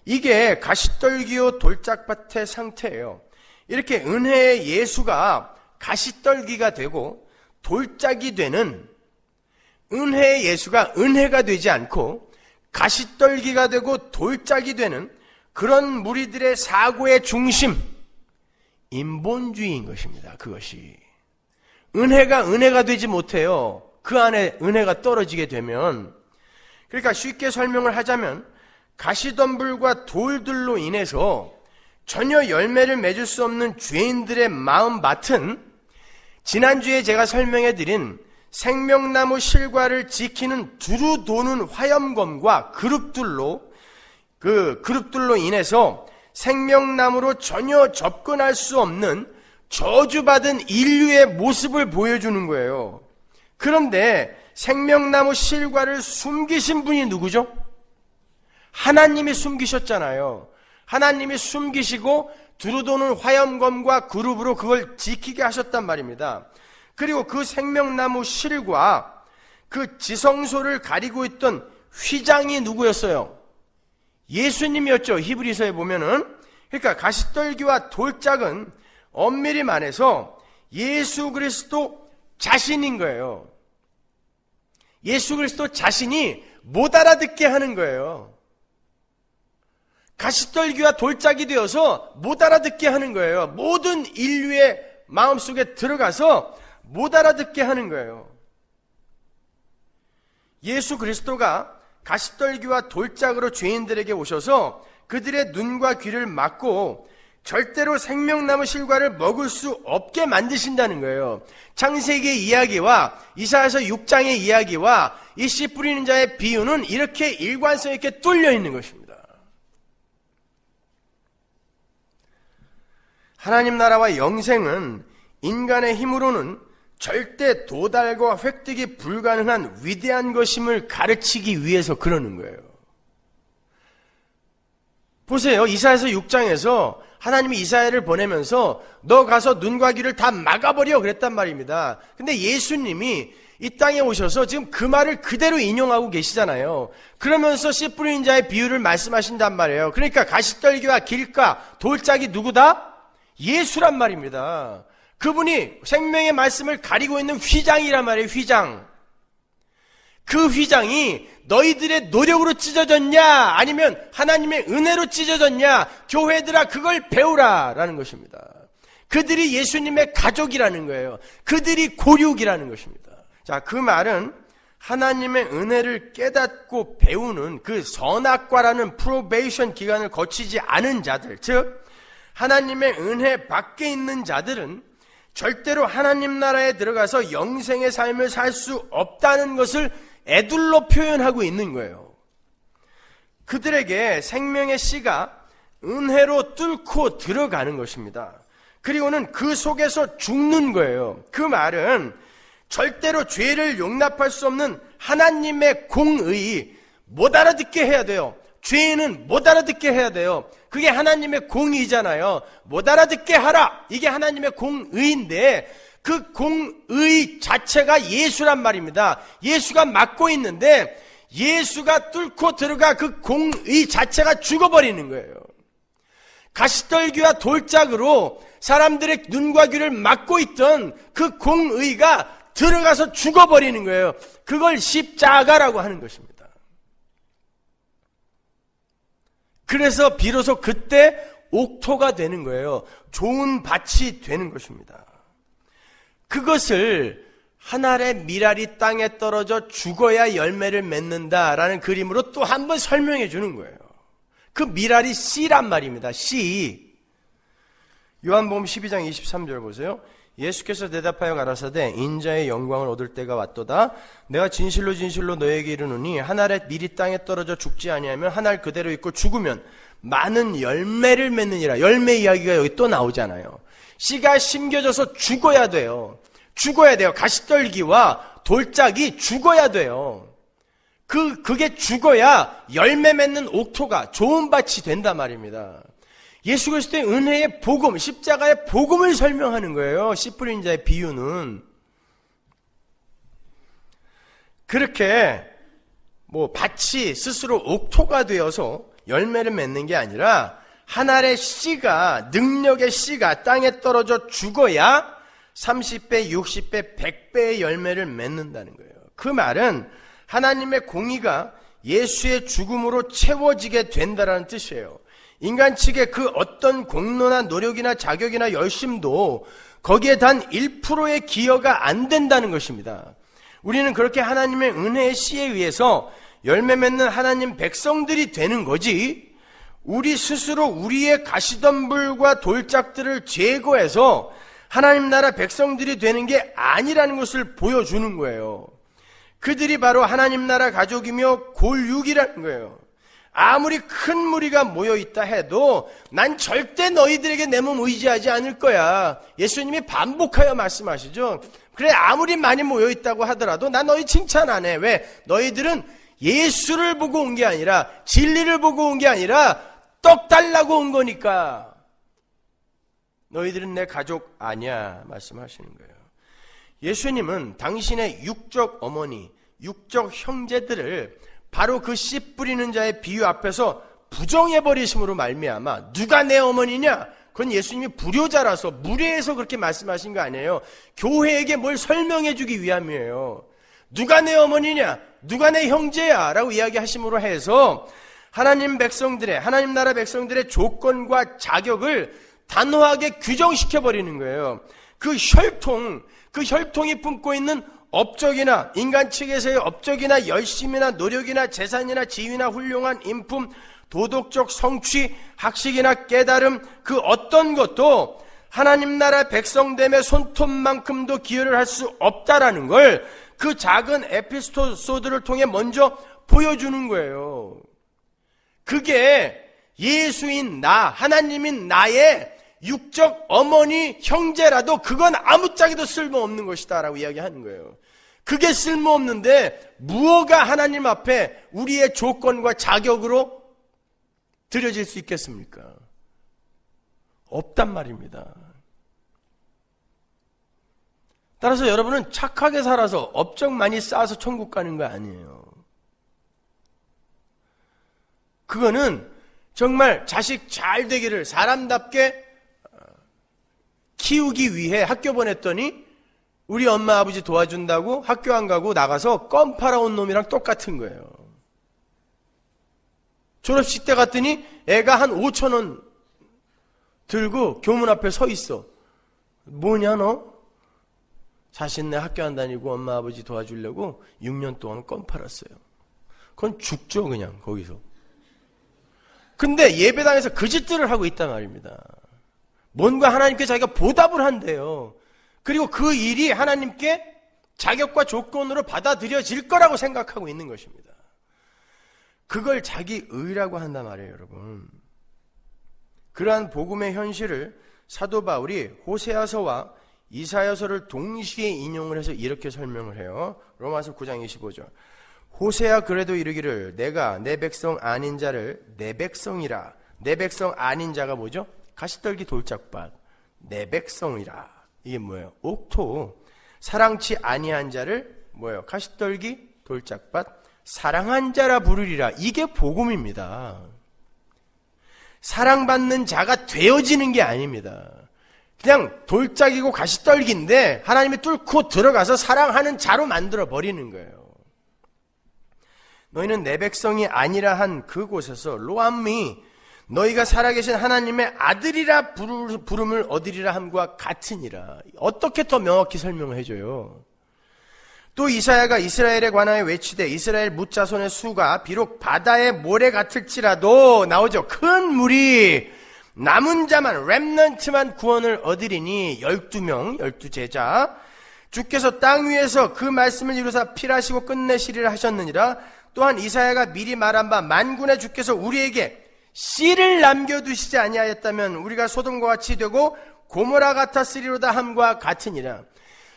이게 가시떨기요 돌짝밭의 상태예요. 이렇게 은혜의 예수가 가시떨기가 되고 돌짝이 되는, 은혜의 예수가 은혜가 되지 않고 가시떨기가 되고 돌짝이 되는 그런 무리들의 사고의 중심, 인본주의인 것입니다. 그것이 은혜가 되지 못해요. 그 안에 은혜가 떨어지게 되면. 그러니까 쉽게 설명을 하자면 가시덤불과 돌들로 인해서 전혀 열매를 맺을 수 없는 죄인들의 마음밭은 지난주에 제가 설명해드린 생명나무 실과를 지키는 두루 도는 화염검과 그룹들로 인해서 생명나무로 전혀 접근할 수 없는 저주받은 인류의 모습을 보여주는 거예요. 그런데 생명나무 실과를 숨기신 분이 누구죠? 하나님이 숨기셨잖아요. 하나님이 숨기시고 두루도는 화염검과 그룹으로 그걸 지키게 하셨단 말입니다. 그리고 그 생명나무 실과 그 지성소를 가리고 있던 휘장이 누구였어요? 예수님이었죠. 히브리서에 보면은. 그러니까 가시떨기와 돌짝은 엄밀히 말해서 예수 그리스도 자신인 거예요. 예수 그리스도 자신이 못 알아듣게 하는 거예요. 가시떨기와 돌짝이 되어서 못 알아듣게 하는 거예요. 모든 인류의 마음속에 들어가서 못 알아듣게 하는 거예요. 예수 그리스도가 가시떨기와 돌짝으로 죄인들에게 오셔서 그들의 눈과 귀를 막고 절대로 생명나무 실과를 먹을 수 없게 만드신다는 거예요. 창세기의 이야기와 이사야서 6장의 이야기와 이 씨 뿌리는 자의 비유는 이렇게 일관성 있게 뚫려 있는 것입니다. 하나님 나라와 영생은 인간의 힘으로는 절대 도달과 획득이 불가능한 위대한 것임을 가르치기 위해서 그러는 거예요. 보세요. 이사야서 6장에서 하나님이 이사야를 보내면서 너 가서 눈과 귀를 다 막아버려 그랬단 말입니다. 근데 예수님이 이 땅에 오셔서 지금 그 말을 그대로 인용하고 계시잖아요. 그러면서 씨 뿌리는 자의 비유를 말씀하신단 말이에요. 그러니까 가시떨기와 길가, 돌짝이 누구다? 예수란 말입니다. 그분이 생명의 말씀을 가리고 있는 휘장이란 말이에요. 휘장. 그 휘장이 너희들의 노력으로 찢어졌냐 아니면 하나님의 은혜로 찢어졌냐, 교회들아 그걸 배우라 라는 것입니다. 그들이 예수님의 가족이라는 거예요. 그들이 고륙이라는 것입니다. 자, 그 말은 하나님의 은혜를 깨닫고 배우는 그 선악과라는 프로베이션 기간을 거치지 않은 자들, 즉 하나님의 은혜 밖에 있는 자들은 절대로 하나님 나라에 들어가서 영생의 삶을 살 수 없다는 것을 애둘러 표현하고 있는 거예요. 그들에게 생명의 씨가 은혜로 뚫고 들어가는 것입니다. 그리고는 그 속에서 죽는 거예요. 그 말은 절대로 죄를 용납할 수 없는 하나님의 공의, 못 알아듣게 해야 돼요. 죄는 못 알아듣게 해야 돼요. 그게 하나님의 공의잖아요. 못 알아듣게 하라. 이게 하나님의 공의인데 그 공의 자체가 예수란 말입니다. 예수가 맡고 있는데 예수가 뚫고 들어가 그 공의 자체가 죽어버리는 거예요. 가시떨기와 돌짝으로 사람들의 눈과 귀를 막고 있던 그 공의가 들어가서 죽어버리는 거예요. 그걸 십자가라고 하는 것입니다. 그래서 비로소 그때 옥토가 되는 거예요. 좋은 밭이 되는 것입니다. 그것을 한 알의 밀알이 땅에 떨어져 죽어야 열매를 맺는다라는 그림으로 또 한 번 설명해 주는 거예요. 그 밀알이 씨란 말입니다. 씨. 요한복음 12장 23절 보세요. 예수께서 대답하여 가라사대 인자의 영광을 얻을 때가 왔도다. 내가 진실로 진실로 너에게 이르노니 한 알의 밀이 땅에 떨어져 죽지 아니하면 한 알 그대로 있고 죽으면 많은 열매를 맺느니라. 열매 이야기가 여기 또 나오잖아요. 씨가 심겨져서 죽어야 돼요. 죽어야 돼요. 가시떨기와 돌짝이 죽어야 돼요. 그게 죽어야 열매 맺는 옥토가 좋은 밭이 된단 말입니다. 예수 그리스도의 은혜의 복음, 십자가의 복음을 설명하는 거예요. 씨 뿌린 자의 비유는. 그렇게 밭이 스스로 옥토가 되어서 열매를 맺는 게 아니라 한 알의 씨가, 능력의 씨가 땅에 떨어져 죽어야 30배, 60배, 100배의 열매를 맺는다는 거예요. 그 말은 하나님의 공의가 예수의 죽음으로 채워지게 된다는 뜻이에요. 인간 측의 그 어떤 공로나 노력이나 자격이나 열심도 거기에 단 1%의 기여가 안 된다는 것입니다. 우리는 그렇게 하나님의 은혜의 씨에 의해서 열매 맺는 하나님 백성들이 되는 거지, 우리 스스로 우리의 가시덤불과 돌짝들을 제거해서 하나님 나라 백성들이 되는 게 아니라는 것을 보여주는 거예요. 그들이 바로 하나님 나라 가족이며 골육이라는 거예요. 아무리 큰 무리가 모여있다 해도 난 절대 너희들에게 내 몸 의지하지 않을 거야. 예수님이 반복하여 말씀하시죠. 그래, 아무리 많이 모여있다고 하더라도 난 너희 칭찬 안 해. 왜? 너희들은 예수를 보고 온 게 아니라, 진리를 보고 온 게 아니라 떡 달라고 온 거니까 너희들은 내 가족 아니야 말씀하시는 거예요. 예수님은 당신의 육적 어머니, 육적 형제들을 바로 그 씨 뿌리는 자의 비유 앞에서 부정해버리심으로 말미암아, 누가 내 어머니냐? 그건 예수님이 불효자라서 무례해서 그렇게 말씀하신 거 아니에요. 교회에게 뭘 설명해주기 위함이에요. 누가 내 어머니냐? 누가 내 형제야? 라고 이야기하심으로 해서 하나님 나라 백성들의 조건과 자격을 단호하게 규정시켜버리는 거예요. 그 혈통이 품고 있는 업적이나, 인간 측에서의 업적이나 열심이나 노력이나 재산이나 지위나 훌륭한 인품, 도덕적 성취, 학식이나 깨달음, 그 어떤 것도 하나님 나라 백성됨의 손톱만큼도 기여를 할 수 없다라는 걸 그 작은 에피소드를 통해 먼저 보여주는 거예요. 그게 예수인 나, 하나님인 나의 육적 어머니 형제라도 그건 아무짝에도 쓸모없는 것이다 라고 이야기하는 거예요. 그게 쓸모없는데 무엇가 하나님 앞에 우리의 조건과 자격으로 드려질 수 있겠습니까? 없단 말입니다. 따라서 여러분은 착하게 살아서 업적 많이 쌓아서 천국 가는 거 아니에요. 그거는 정말 자식 잘 되기를 사람답게 키우기 위해 학교 보냈더니 우리 엄마 아버지 도와준다고 학교 안 가고 나가서 껌 팔아온 놈이랑 똑같은 거예요. 졸업식 때 갔더니 애가 한 5,000원 들고 교문 앞에 서 있어. 뭐냐 너? 자신 내 학교 안 다니고 엄마 아버지 도와주려고 6년 동안 껌 팔았어요. 그건 죽죠 그냥 거기서. 근데 예배당에서 그 짓들을 하고 있단 말입니다. 뭔가 하나님께 자기가 보답을 한대요. 그리고 그 일이 하나님께 자격과 조건으로 받아들여질 거라고 생각하고 있는 것입니다. 그걸 자기 의라고 한단 말이에요, 여러분. 그러한 복음의 현실을 사도 바울이 호세아서와 이사야서를 동시에 인용을 해서 이렇게 설명을 해요. 로마서 9장 25절. 호세아 그래도 이르기를 내가 내 백성 아닌 자를 내 백성이라. 내 백성 아닌 자가 뭐죠? 가시떨기 돌짝밭. 내 백성이라. 이게 뭐예요? 옥토. 사랑치 아니한 자를 뭐예요? 가시떨기 돌짝밭. 사랑한 자라 부르리라. 이게 복음입니다. 사랑받는 자가 되어지는 게 아닙니다. 그냥 돌짝이고 가시떨기인데 하나님이 뚫고 들어가서 사랑하는 자로 만들어 버리는 거예요. 너희는 내 백성이 아니라 한 그곳에서 로암미 너희가 살아계신 하나님의 아들이라 부름을 얻으리라 함과 같으니라. 어떻게 더 명확히 설명을 해줘요. 또 이사야가 이스라엘에 관하여 외치되 이스라엘 뭇자손의 수가 비록 바다의 모래 같을지라도 나오죠. 큰 물이 남은 자만 렘넌트만 구원을 얻으리니 12명 12제자 주께서 땅 위에서 그 말씀을 이루사 필하시고 끝내시리라 하셨느니라. 또한 이사야가 미리 말한 바 만군의 주께서 우리에게 씨를 남겨두시지 아니하였다면 우리가 소돔과 같이 되고 고모라 같았으리로다 함과 같으니라.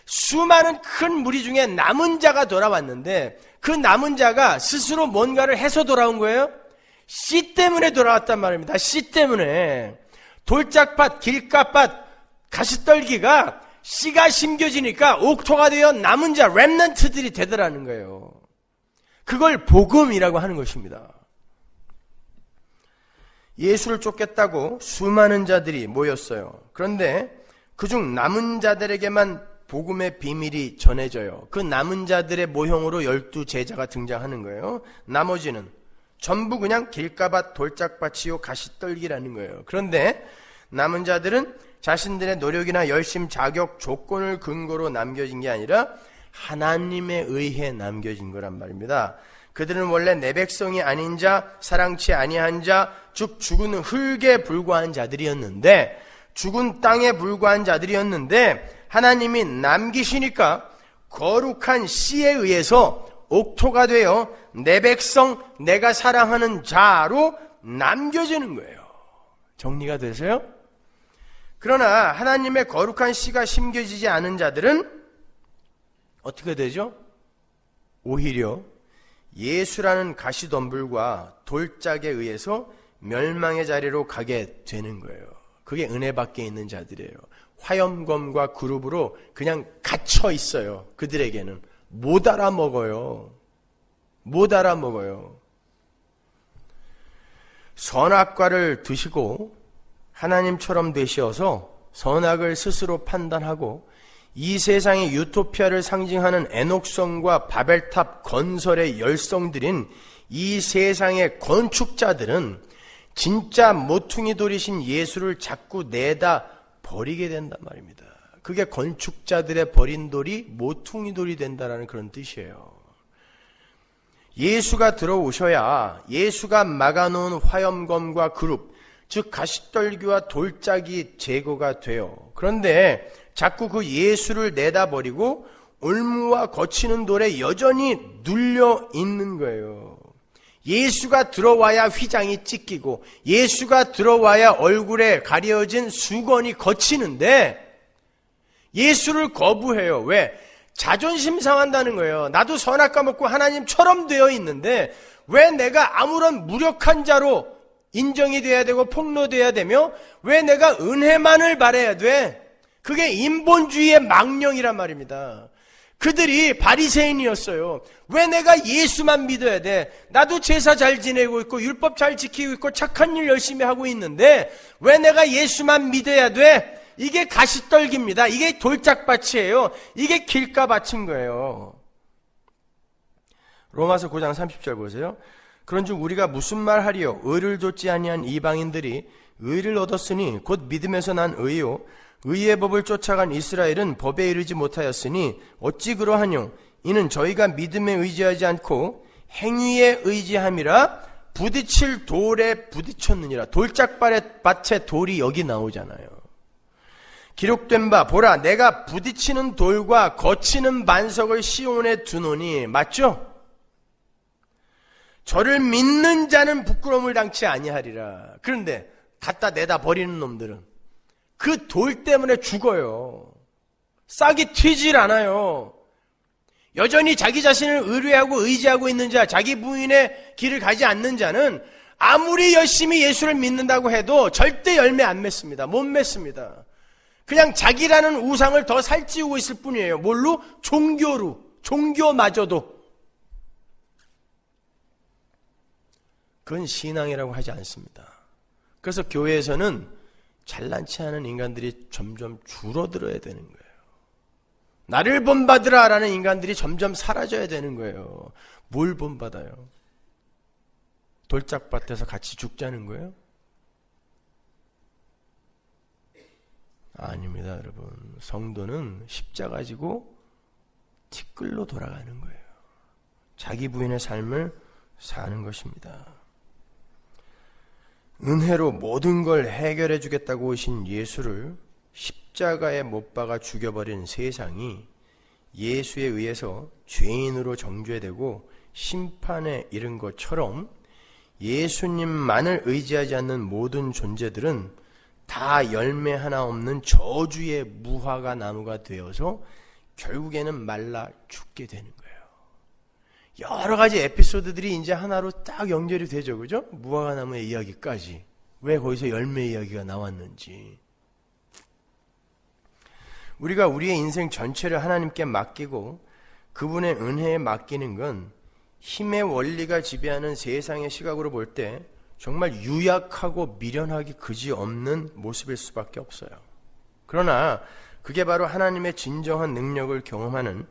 수많은 큰 무리 중에 남은 자가 돌아왔는데 그 남은 자가 스스로 뭔가를 해서 돌아온 거예요? 씨 때문에 돌아왔단 말입니다. 씨 때문에. 돌짝밭, 길가밭, 가시떨기가 씨가 심겨지니까 옥토가 되어 남은 자, 렘넌트들이 되더라는 거예요. 그걸 복음이라고 하는 것입니다. 예수를 쫓겠다고 수많은 자들이 모였어요. 그런데 그중 남은 자들에게만 복음의 비밀이 전해져요. 그 남은 자들의 모형으로 12제자가 등장하는 거예요. 나머지는 전부 그냥 길가밭 돌짝밭이요 가시떨기라는 거예요. 그런데 남은 자들은 자신들의 노력이나 열심, 자격, 조건을 근거로 남겨진 게 아니라 하나님에 의해 남겨진 거란 말입니다. 그들은 원래 내 백성이 아닌 자, 사랑치 아니한 자, 즉 죽은 흙에 불과한 자들이었는데 죽은 땅에 불과한 자들이었는데 하나님이 남기시니까 거룩한 씨에 의해서 옥토가 되어 내 백성, 내가 사랑하는 자로 남겨지는 거예요. 정리가 되세요? 그러나 하나님의 거룩한 씨가 심겨지지 않은 자들은 어떻게 되죠? 오히려 예수라는 가시덤불과 돌짝에 의해서 멸망의 자리로 가게 되는 거예요. 그게 은혜 밖에 있는 자들이에요. 화염검과 그룹으로 그냥 갇혀 있어요. 그들에게는 못 알아먹어요. 못 알아먹어요. 선악과를 드시고 하나님처럼 되시어서 선악을 스스로 판단하고 이 세상의 유토피아를 상징하는 에녹성과 바벨탑 건설의 열성들인 이 세상의 건축자들은 진짜 모퉁이 돌이신 예수를 자꾸 내다 버리게 된단 말입니다. 그게 건축자들의 버린 돌이 모퉁이 돌이 된다는 그런 뜻이에요. 예수가 들어오셔야 예수가 막아놓은 화염검과 그룹, 즉 가시떨기와 돌짝이 제거가 돼요. 그런데 자꾸 그 예수를 내다버리고 올무와 거치는 돌에 여전히 눌려 있는 거예요. 예수가 들어와야 휘장이 찢기고 예수가 들어와야 얼굴에 가려진 수건이 거치는데 예수를 거부해요. 왜? 자존심 상한다는 거예요. 나도 선악과 먹고 하나님처럼 되어 있는데 왜 내가 아무런 무력한 자로 인정이 돼야 되고 폭로돼야 되며 왜 내가 은혜만을 바라야 돼? 그게 인본주의의 망령이란 말입니다. 그들이 바리새인이었어요. 왜 내가 예수만 믿어야 돼? 나도 제사 잘 지내고 있고 율법 잘 지키고 있고 착한 일 열심히 하고 있는데 왜 내가 예수만 믿어야 돼? 이게 가시떨기입니다. 이게 돌짝밭이에요. 이게 길가밭인 거예요. 로마서 9장 30절 보세요. 그런즉 우리가 무슨 말 하리요? 의를 좇지 아니한 이방인들이 의를 얻었으니 곧 믿음에서 난 의요 의의 법을 쫓아간 이스라엘은 법에 이르지 못하였으니 어찌 그러하뇨? 이는 저희가 믿음에 의지하지 않고 행위에 의지함이라 부딪힐 돌에 부딪혔느니라. 돌짝밭에 돌이 여기 나오잖아요. 기록된 바 보라 내가 부딪히는 돌과 거치는 반석을 시온에 두노니, 맞죠? 저를 믿는 자는 부끄러움을 당치 아니하리라. 그런데 갖다 내다 버리는 놈들은 그 돌 때문에 죽어요. 싹이 튀질 않아요. 여전히 자기 자신을 의뢰하고 의지하고 있는 자, 자기 부인의 길을 가지 않는 자는 아무리 열심히 예수를 믿는다고 해도 절대 열매 안 맺습니다. 못 맺습니다. 그냥 자기라는 우상을 더 살찌우고 있을 뿐이에요. 뭘로? 종교로. 종교마저도. 그건 신앙이라고 하지 않습니다. 그래서 교회에서는 잘난치 않은 인간들이 점점 줄어들어야 되는 거예요. 나를 본받으라 라는 인간들이 점점 사라져야 되는 거예요. 뭘 본받아요? 돌짝밭에서 같이 죽자는 거예요? 아닙니다, 여러분. 성도는 십자가 지고 티끌로 돌아가는 거예요. 자기 부인의 삶을 사는 것입니다. 은혜로 모든 걸 해결해 주겠다고 오신 예수를 십자가에 못 박아 죽여버린 세상이 예수에 의해서 죄인으로 정죄되고 심판에 이른 것처럼 예수님만을 의지하지 않는 모든 존재들은 다 열매 하나 없는 저주의 무화과 나무가 되어서 결국에는 말라 죽게 되는 거예요. 여러 가지 에피소드들이 이제 하나로 딱 연결이 되죠. 그죠? 무화과 나무의 이야기까지. 왜 거기서 열매 이야기가 나왔는지. 우리가 우리의 인생 전체를 하나님께 맡기고 그분의 은혜에 맡기는 건 힘의 원리가 지배하는 세상의 시각으로 볼 때 정말 유약하고 미련하기 그지없는 모습일 수밖에 없어요. 그러나 그게 바로 하나님의 진정한 능력을 경험하는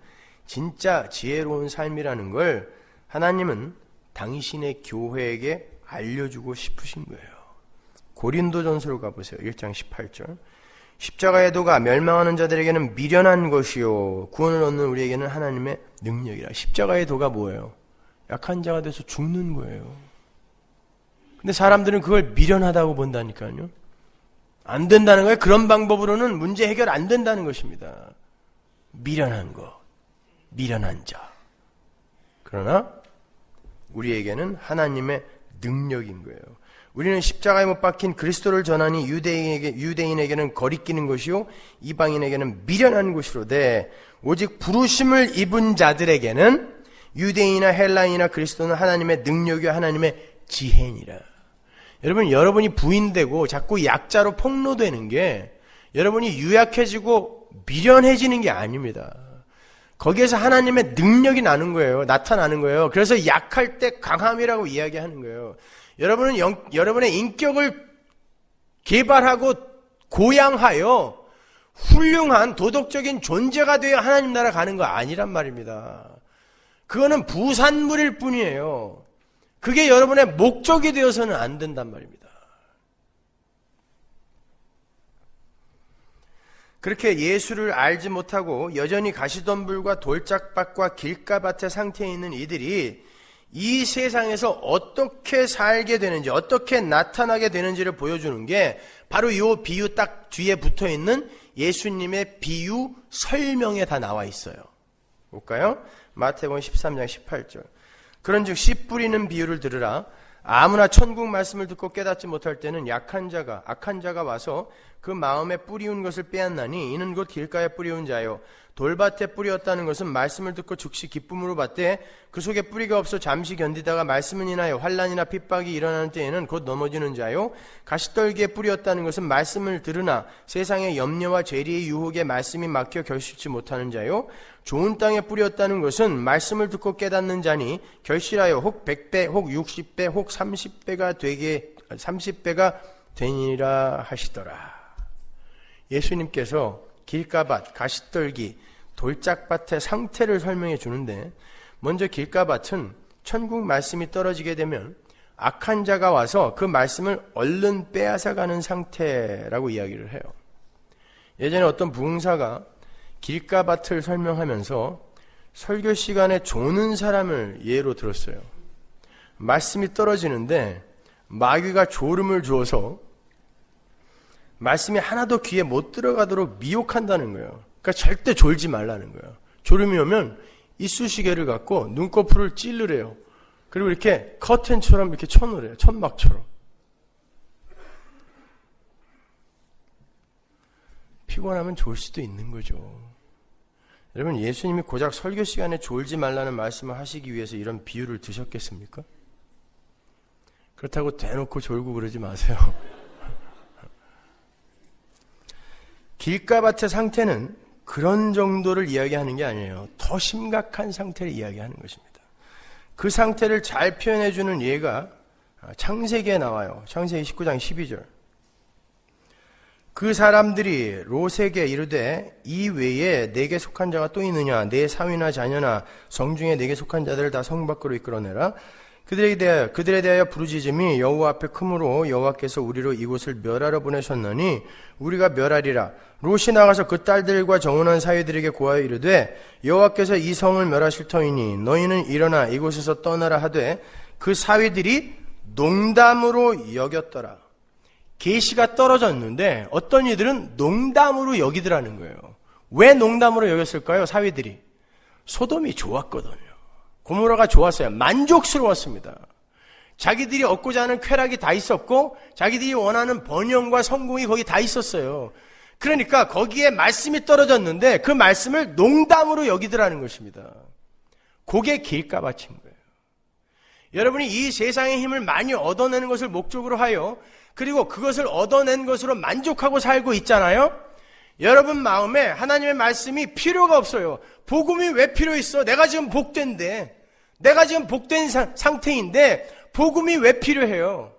진짜 지혜로운 삶이라는 걸 하나님은 당신의 교회에게 알려주고 싶으신 거예요. 고린도전서로 가보세요. 1장 18절. 십자가의 도가 멸망하는 자들에게는 미련한 것이요 구원을 얻는 우리에게는 하나님의 능력이라. 십자가의 도가 뭐예요? 약한 자가 돼서 죽는 거예요. 근데 사람들은 그걸 미련하다고 본다니까요. 안 된다는 거예요. 그런 방법으로는 문제 해결 안 된다는 것입니다. 미련한 거, 미련한 자. 그러나 우리에게는 하나님의 능력인 거예요. 우리는 십자가에 못 박힌 그리스도를 전하니 유대인에게는 거리끼는 것이요 이방인에게는 미련한 것이로되 오직 부르심을 입은 자들에게는 유대인이나 헬라인이나 그리스도는 하나님의 능력이요 하나님의 지혜니라. 여러분, 여러분이 부인되고 자꾸 약자로 폭로되는 게 여러분이 유약해지고 미련해지는 게 아닙니다. 거기에서 하나님의 능력이 나타나는 거예요. 그래서 약할 때 강함이라고 이야기하는 거예요. 여러분은 여러분의 인격을 개발하고 고양하여 훌륭한 도덕적인 존재가 되어 하나님 나라 가는 거 아니란 말입니다. 그거는 부산물일 뿐이에요. 그게 여러분의 목적이 되어서는 안 된단 말입니다. 그렇게 예수를 알지 못하고 여전히 가시덤불과 돌짝밭과 길가밭의 상태에 있는 이들이 이 세상에서 어떻게 살게 되는지, 어떻게 나타나게 되는지를 보여주는 게 바로 이 비유 딱 뒤에 붙어있는 예수님의 비유 설명에 다 나와 있어요. 볼까요? 마태복음 13장 18절. 그런즉 씨 뿌리는 비유를 들으라. 아무나 천국 말씀을 듣고 깨닫지 못할 때는 악한 자가 와서 그 마음에 뿌리운 것을 빼앗나니 이는 곧 길가에 뿌리운 자요 돌밭에 뿌리었다는 것은 말씀을 듣고 즉시 기쁨으로 받되 그 속에 뿌리가 없어 잠시 견디다가 말씀을 인하여 환난이나 핍박이 일어나는 때에는 곧 넘어지는 자요 가시떨기에 뿌리었다는 것은 말씀을 들으나 세상의 염려와 죄리의 유혹에 말씀이 막혀 결실치 못하는 자요 좋은 땅에 뿌렸다는 것은 말씀을 듣고 깨닫는 자니 결실하여 혹 100배 혹 60배 혹 30배가 되니라 하시더라. 예수님께서 길가밭, 가시떨기, 돌짝밭의 상태를 설명해 주는데 먼저 길가밭은 천국 말씀이 떨어지게 되면 악한 자가 와서 그 말씀을 얼른 빼앗아가는 상태라고 이야기를 해요. 예전에 어떤 부흥사가 길가밭을 설명하면서 설교 시간에 조는 사람을 예로 들었어요. 말씀이 떨어지는데 마귀가 졸음을 주어서 말씀이 하나도 귀에 못 들어가도록 미혹한다는 거예요. 그러니까 절대 졸지 말라는 거예요. 졸음이 오면 이쑤시개를 갖고 눈꺼풀을 찔르래요. 그리고 이렇게 커튼처럼 이렇게 쳐놓으래요. 천막처럼. 피곤하면 졸 수도 있는 거죠. 여러분, 예수님이 고작 설교 시간에 졸지 말라는 말씀을 하시기 위해서 이런 비유를 드셨겠습니까? 그렇다고 대놓고 졸고 그러지 마세요. 길가밭의 상태는 그런 정도를 이야기하는 게 아니에요. 더 심각한 상태를 이야기하는 것입니다. 그 상태를 잘 표현해주는 예가 창세기에 나와요. 창세기 19장 12절. 그 사람들이 롯에게 이르되 이 외에 내게 속한 자가 또 있느냐? 내 사위나 자녀나 성중에 내게 속한 자들을 다 성 밖으로 이끌어내라. 그들에 대하여 부르짖음이 여호와 앞에 크므로 여호와께서 우리로 이곳을 멸하러 보내셨나니 우리가 멸하리라. 롯이 나가서 그 딸들과 정혼한 사위들에게 고하여 이르되 여호와께서 이 성을 멸하실 터이니 너희는 일어나 이곳에서 떠나라 하되 그 사위들이 농담으로 여겼더라. 계시가 떨어졌는데 어떤 이들은 농담으로 여기더라는 거예요. 왜 농담으로 여겼을까요? 사위들이 소돔이 좋았거든요. 고모라가 좋았어요. 만족스러웠습니다. 자기들이 얻고자 하는 쾌락이 다 있었고 자기들이 원하는 번영과 성공이 거기 다 있었어요. 그러니까 거기에 말씀이 떨어졌는데 그 말씀을 농담으로 여기더라는 것입니다. 그게 길가밭인 거예요. 여러분이 이 세상의 힘을 많이 얻어내는 것을 목적으로 하여 그리고 그것을 얻어낸 것으로 만족하고 살고 있잖아요. 여러분 마음에 하나님의 말씀이 필요가 없어요. 복음이 왜 필요 있어? 내가 지금 복된데, 내가 지금 복된 상태인데 복음이 왜 필요해요?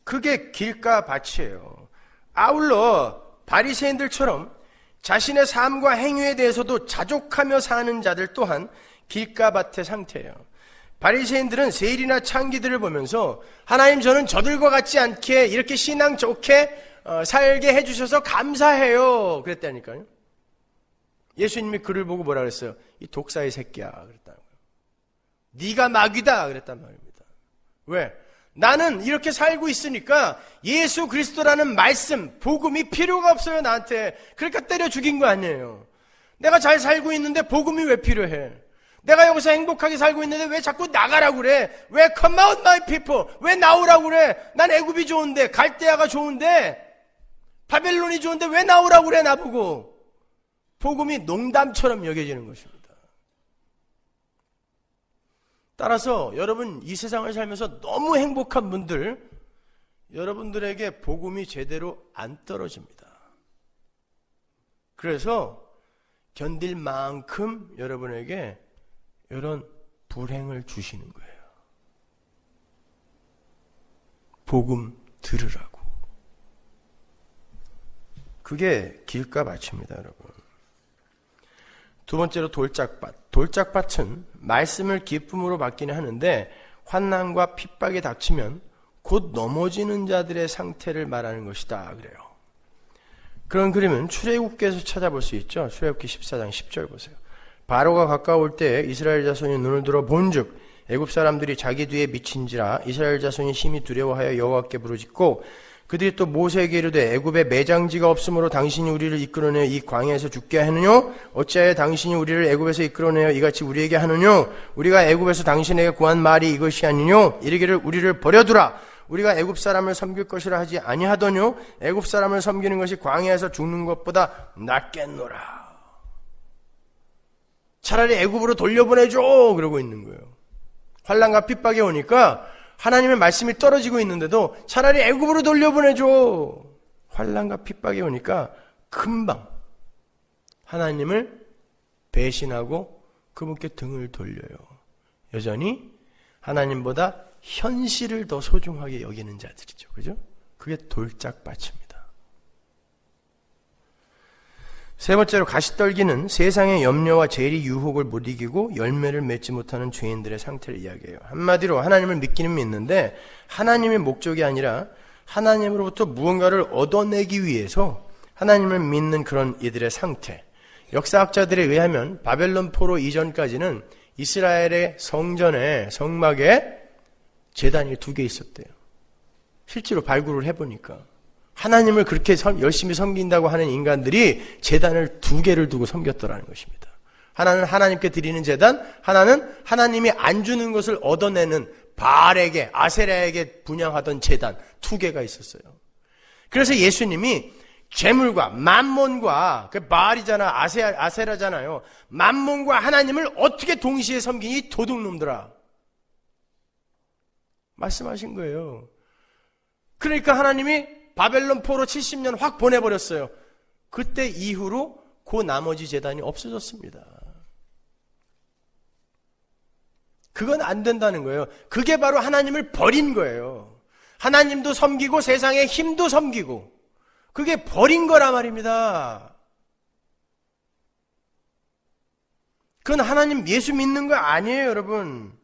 그게 길가밭이에요. 아울러 바리새인들처럼 자신의 삶과 행위에 대해서도 자족하며 사는 자들 또한 길가밭의 상태예요. 바리새인들은 세일이나 창기들을 보면서 하나님 저는 저들과 같지 않게 이렇게 신앙 좋게 살게 해주셔서 감사해요 그랬다니까요. 예수님이 그를 보고 뭐라 그랬어요? 이 독사의 새끼야 그랬다는 거예요. 네가 마귀다 그랬단 말입니다. 왜? 나는 이렇게 살고 있으니까 예수 그리스도라는 말씀 복음이 필요가 없어요 나한테. 그러니까 때려 죽인 거 아니에요. 내가 잘 살고 있는데 복음이 왜 필요해? 내가 여기서 행복하게 살고 있는데 왜 자꾸 나가라고 그래? 왜 come out my people? 왜 나오라고 그래? 난 애굽이 좋은데, 갈대아가 좋은데, 바벨론이 좋은데 왜 나오라고 그래 나보고? 복음이 농담처럼 여겨지는 것입니다. 따라서 여러분 이 세상을 살면서 너무 행복한 분들, 여러분들에게 복음이 제대로 안 떨어집니다. 그래서 견딜 만큼 여러분에게 이런 불행을 주시는 거예요. 복음 들으라고. 그게 길가밭입니다, 여러분. 두 번째로 돌짝밭. 돌짝밭은 말씀을 기쁨으로 받기는 하는데 환난과 핍박이 닥치면 곧 넘어지는 자들의 상태를 말하는 것이다 그래요. 그런 그림은 출애굽기에서 찾아볼 수 있죠. 출애굽기 14장 10절 보세요. 바로가 가까울 때 이스라엘 자손이 눈을 들어 본즉 애굽 사람들이 자기 뒤에 미친지라 이스라엘 자손이 심히 두려워하여 여호와께 부르짖고 그들이 또 모세에게 이르되 애굽에 매장지가 없으므로 당신이 우리를 이끌어내어 이 광야에서 죽게 하느뇨? 어찌하여 당신이 우리를 애굽에서 이끌어내어 이같이 우리에게 하느뇨? 우리가 애굽에서 당신에게 구한 말이 이것이 아니뇨? 이르기를 우리를 버려두라. 우리가 애굽 사람을 섬길 것이라 하지 아니하더뇨? 애굽 사람을 섬기는 것이 광야에서 죽는 것보다 낫겠노라. 차라리 애굽으로 돌려보내줘 그러고 있는 거예요. 환난과 핍박이 오니까 하나님의 말씀이 떨어지고 있는데도 차라리 애굽으로 돌려보내줘. 환난과 핍박이 오니까 금방 하나님을 배신하고 그분께 등을 돌려요. 여전히 하나님보다 현실을 더 소중하게 여기는 자들이죠. 그죠? 그게 돌짝밭입니다. 세 번째로 가시떨기는 세상의 염려와 재리 유혹을 못 이기고 열매를 맺지 못하는 죄인들의 상태를 이야기해요. 한마디로 하나님을 믿기는 믿는데 하나님의 목적이 아니라 하나님으로부터 무언가를 얻어내기 위해서 하나님을 믿는 그런 이들의 상태. 역사학자들에 의하면 바벨론 포로 이전까지는 이스라엘의 성전에 성막에 제단이 2개 있었대요. 실제로 발굴을 해보니까 하나님을 그렇게 열심히 섬긴다고 하는 인간들이 제단을 2개를 두고 섬겼더라는 것입니다. 하나는 하나님께 드리는 제단, 하나는 하나님이 안 주는 것을 얻어내는 바알에게, 아세라에게 분양하던 제단 2개가 있었어요. 그래서 예수님이 재물과 만몬과, 그 바알이잖아, 아세라잖아요. 만몬과 하나님을 어떻게 동시에 섬기니 도둑놈들아 말씀하신 거예요. 그러니까 하나님이 바벨론 포로 70년 확 보내버렸어요. 그때 이후로 그 나머지 제단이 없어졌습니다. 그건 안 된다는 거예요. 그게 바로 하나님을 버린 거예요. 하나님도 섬기고 세상의 힘도 섬기고 그게 버린 거란 말입니다. 그건 하나님 예수 믿는 거 아니에요, 여러분.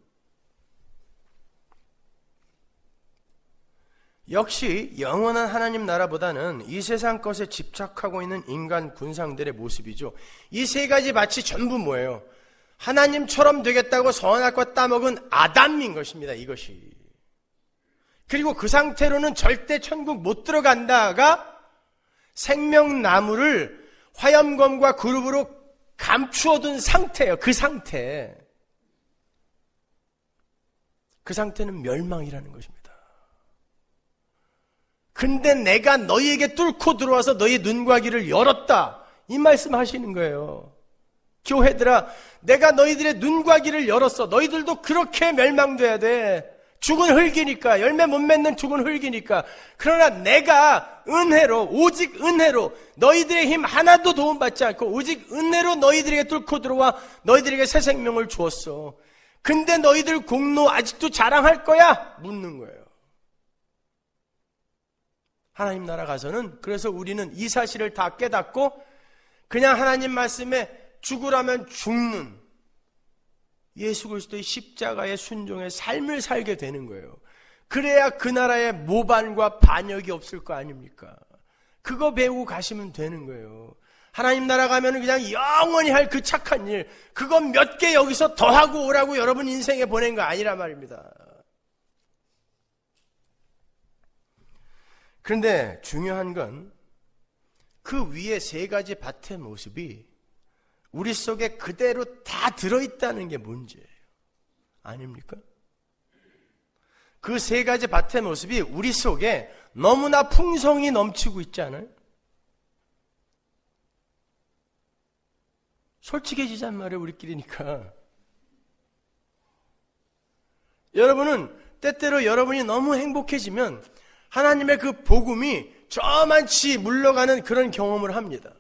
역시 영원한 하나님 나라보다는 이 세상 것에 집착하고 있는 인간 군상들의 모습이죠. 이 3가지 밭이 전부 뭐예요? 하나님처럼 되겠다고 선악 과 따먹은 아담인 것입니다. 이것이. 그리고 그 상태로는 절대 천국 못 들어간다가 생명나무를 화염검과 그룹으로 감추어둔 상태예요. 그 상태. 그 상태는 멸망이라는 것입니다. 근데 내가 너희에게 뚫고 들어와서 너희 눈과 귀를 열었다. 이 말씀 하시는 거예요. 교회들아, 내가 너희들의 눈과 귀를 열었어. 너희들도 그렇게 멸망돼야 돼. 죽은 흙이니까, 열매 못 맺는 죽은 흙이니까. 그러나 내가 은혜로, 오직 은혜로 너희들의 힘 하나도 도움받지 않고 오직 은혜로 너희들에게 뚫고 들어와 너희들에게 새 생명을 주었어. 근데 너희들 공로 아직도 자랑할 거야? 묻는 거예요. 하나님 나라 가서는 그래서 우리는 이 사실을 다 깨닫고 그냥 하나님 말씀에 죽으라면 죽는 예수 그리스도의 십자가의 순종의 삶을 살게 되는 거예요. 그래야 그 나라에 모반과 반역이 없을 거 아닙니까? 그거 배우고 가시면 되는 거예요. 하나님 나라 가면 그냥 영원히 할 그 착한 일, 그거 몇 개 여기서 더하고 오라고 여러분 인생에 보낸 거 아니란 말입니다. 그런데 중요한 건 그 위에 3가지 밭의 모습이 우리 속에 그대로 다 들어있다는 게 문제예요. 아닙니까? 그 3가지 밭의 모습이 우리 속에 너무나 풍성이 넘치고 있지 않아요? 솔직해지잔 말이에요, 우리끼리니까. 여러분은 때때로 여러분이 너무 행복해지면 하나님의 그 복음이 저만치 물러가는 그런 경험을 합니다.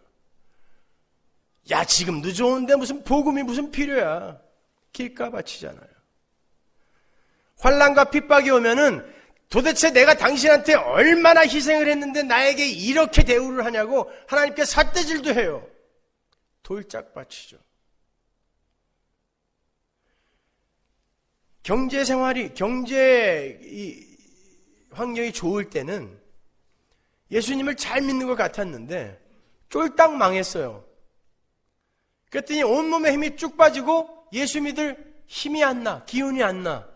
야, 지금도 좋은데 무슨 복음이 무슨 필요야. 길가바치잖아요. 환난과 핍박이 오면은 도대체 내가 당신한테 얼마나 희생을 했는데 나에게 이렇게 대우를 하냐고 하나님께 삿대질도 해요. 돌짝밭이죠. 경제 환경이 좋을 때는 예수님을 잘 믿는 것 같았는데 쫄딱 망했어요. 그랬더니 온몸에 힘이 쭉 빠지고 예수 믿을 힘이 안 나, 기운이 안 나.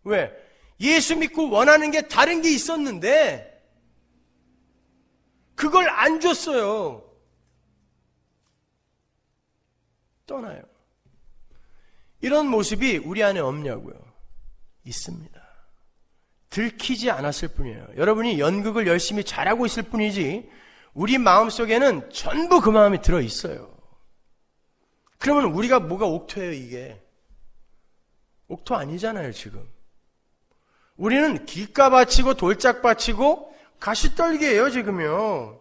왜? 예수 믿고 원하는 게 다른 게 있었는데 그걸 안 줬어요. 떠나요. 이런 모습이 우리 안에 없냐고요? 있습니다. 들키지 않았을 뿐이에요. 여러분이 연극을 열심히 잘하고 있을 뿐이지 우리 마음속에는 전부 그 마음이 들어있어요. 그러면 우리가 뭐가 옥토예요, 이게? 옥토 아니잖아요, 지금. 우리는 길가바치고 돌짝바치고 가시떨기예요, 지금요.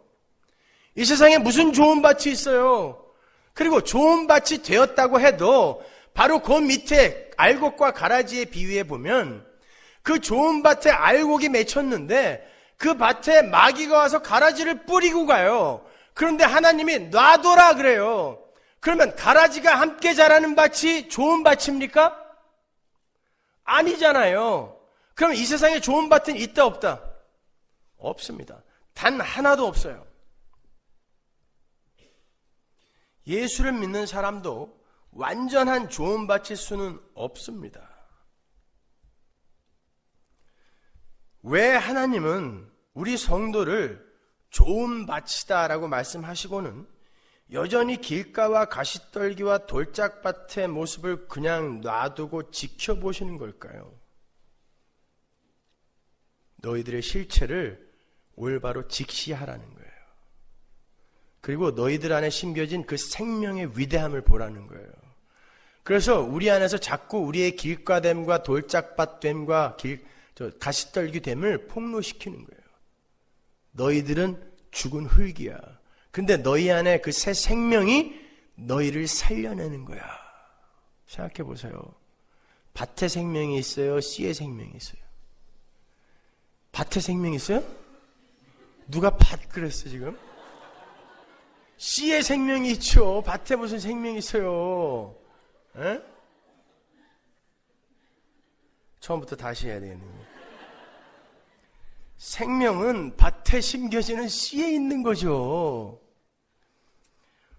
이 세상에 무슨 좋은 밭이 있어요. 그리고 좋은 밭이 되었다고 해도 바로 그 밑에 알곡과 가라지에 비유해 보면 그 좋은 밭에 알곡이 맺혔는데 그 밭에 마귀가 와서 가라지를 뿌리고 가요. 그런데 하나님이 놔둬라 그래요. 그러면 가라지가 함께 자라는 밭이 좋은 밭입니까? 아니잖아요. 그럼 이 세상에 좋은 밭은 있다 없다? 없습니다. 단 하나도 없어요. 예수를 믿는 사람도 완전한 좋은 밭일 수는 없습니다. 왜 하나님은 우리 성도를 좋은 밭이다라고 말씀하시고는 여전히 길가와 가시떨기와 돌짝밭의 모습을 그냥 놔두고 지켜보시는 걸까요? 너희들의 실체를 올바로 직시하라는 거예요. 그리고 너희들 안에 심겨진 그 생명의 위대함을 보라는 거예요. 그래서 우리 안에서 자꾸 우리의 길가됨과 돌짝밭됨과 가시떨기됨을 폭로시키는 거예요. 너희들은 죽은 흙이야. 근데 너희 안에 그 새 생명이 너희를 살려내는 거야. 생각해 보세요. 밭에 생명이 있어요? 씨의 생명이 있어요? 밭에 생명이 있어요? 누가 밭 그랬어 지금? 씨의 생명이 있죠. 밭에 무슨 생명이 있어요? 에? 처음부터 다시 해야 되겠네요. 생명은 밭에 심겨지는 씨에 있는 거죠.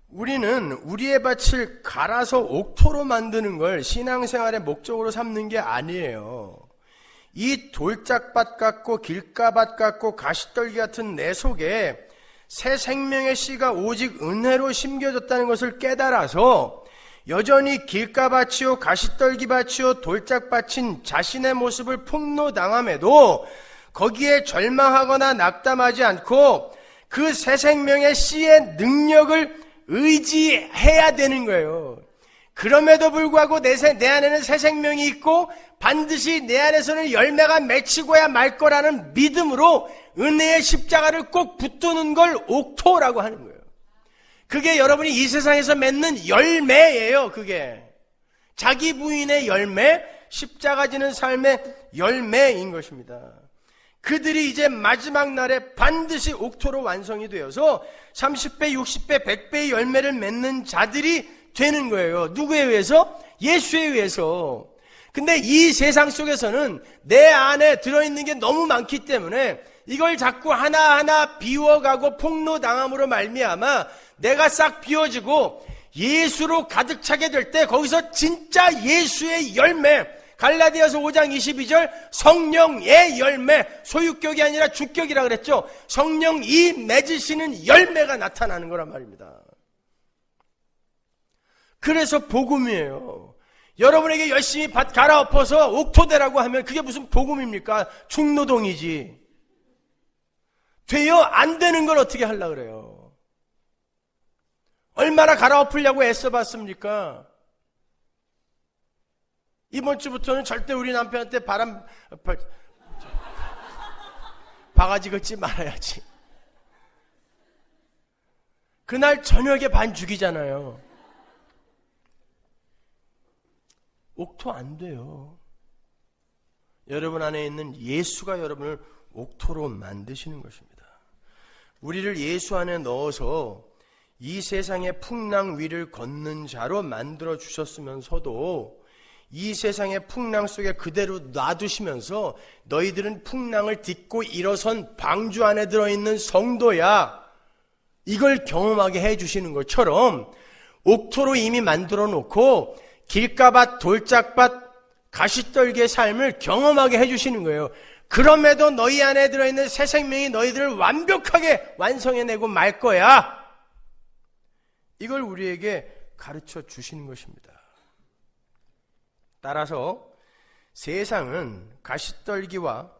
우리는 우리의 밭을 갈아서 옥토로 만드는 걸 신앙생활의 목적으로 삼는 게 아니에요. 이 돌짝밭 같고 길가밭 같고 가시떨기 같은 내 속에 새 생명의 씨가 오직 은혜로 심겨졌다는 것을 깨달아서 여전히 길가밭이요 가시떨기밭이요 돌짝밭인 자신의 모습을 폭로당함에도 거기에 절망하거나 낙담하지 않고 그 새 생명의 씨의 능력을 의지해야 되는 거예요. 그럼에도 불구하고 내 안에는 새 생명이 있고 반드시 내 안에서는 열매가 맺히고야 말 거라는 믿음으로 은혜의 십자가를 꼭 붙드는 걸 옥토라고 하는 거예요. 그게 여러분이 이 세상에서 맺는 열매예요. 그게 자기 부인의 열매, 십자가 지는 삶의 열매인 것입니다. 그들이 이제 마지막 날에 반드시 옥토로 완성이 되어서 30배, 60배, 100배의 열매를 맺는 자들이 되는 거예요. 누구에 의해서? 예수에 의해서. 근데 이 세상 속에서는 내 안에 들어있는 게 너무 많기 때문에 이걸 자꾸 하나하나 비워가고 폭로당함으로 말미암아 내가 싹 비워지고 예수로 가득 차게 될 때 거기서 진짜 예수의 열매, 갈라디아서 5장 22절 성령의 열매, 소유격이 아니라 주격이라 그랬죠. 성령이 맺으시는 열매가 나타나는 거란 말입니다. 그래서 복음이에요. 여러분에게 열심히 밭 갈아엎어서 옥토대라고 하면 그게 무슨 복음입니까? 중노동이지. 돼요? 안 되는 걸 어떻게 하려고 그래요? 얼마나 갈아엎으려고 애써봤습니까? 이번 주부터는 절대 우리 남편한테 바가지 긁지 말아야지. 그날 저녁에 반 죽이잖아요. 옥토 안 돼요. 여러분 안에 있는 예수가 여러분을 옥토로 만드시는 것입니다. 우리를 예수 안에 넣어서 이 세상의 풍랑 위를 걷는 자로 만들어 주셨으면서도 이 세상의 풍랑 속에 그대로 놔두시면서 너희들은 풍랑을 딛고 일어선 방주 안에 들어있는 성도야, 이걸 경험하게 해주시는 것처럼 옥토로 이미 만들어 놓고 길가밭, 돌짝밭, 가시떨기의 삶을 경험하게 해주시는 거예요. 그럼에도 너희 안에 들어있는 새 생명이 너희들을 완벽하게 완성해내고 말 거야. 이걸 우리에게 가르쳐 주시는 것입니다. 따라서 세상은 가시떨기와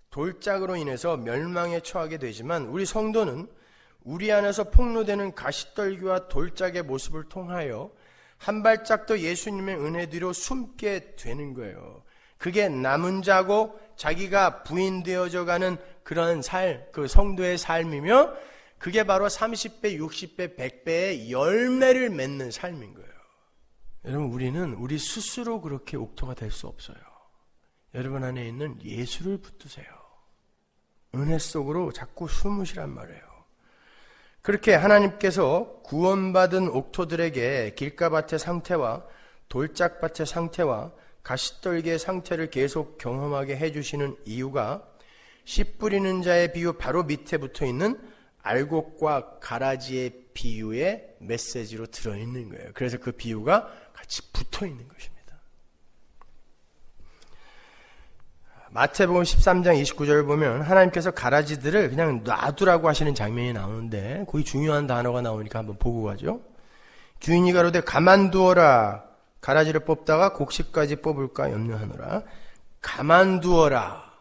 돌짝으로 인해서 멸망에 처하게 되지만 우리 성도는 우리 안에서 폭로되는 가시떨기와 돌짝의 모습을 통하여 한 발짝 더 예수님의 은혜 뒤로 숨게 되는 거예요. 그게 남은 자고 자기가 부인되어져 가는 그런 그 성도의 삶이며 그게 바로 30배, 60배, 100배의 열매를 맺는 삶인 거예요. 여러분, 우리는 우리 스스로 그렇게 옥토가 될 수 없어요. 여러분 안에 있는 예수를 붙드세요. 은혜 속으로 자꾸 숨으시란 말이에요. 그렇게 하나님께서 구원받은 옥토들에게 길가밭의 상태와 돌짝밭의 상태와 가시떨기의 상태를 계속 경험하게 해주시는 이유가 씨 뿌리는 자의 비유 바로 밑에 붙어 있는 알곡과 가라지의 비유의 메시지로 들어있는 거예요. 그래서 그 비유가 같이 붙어 있는 것입니다. 마태복음 13장 29절을 보면 하나님께서 가라지들을 그냥 놔두라고 하시는 장면이 나오는데 거기 중요한 단어가 나오니까 한번 보고 가죠. 주인이 가로되 가만두어라. 가라지를 뽑다가 곡식까지 뽑을까 염려하노라. 가만두어라.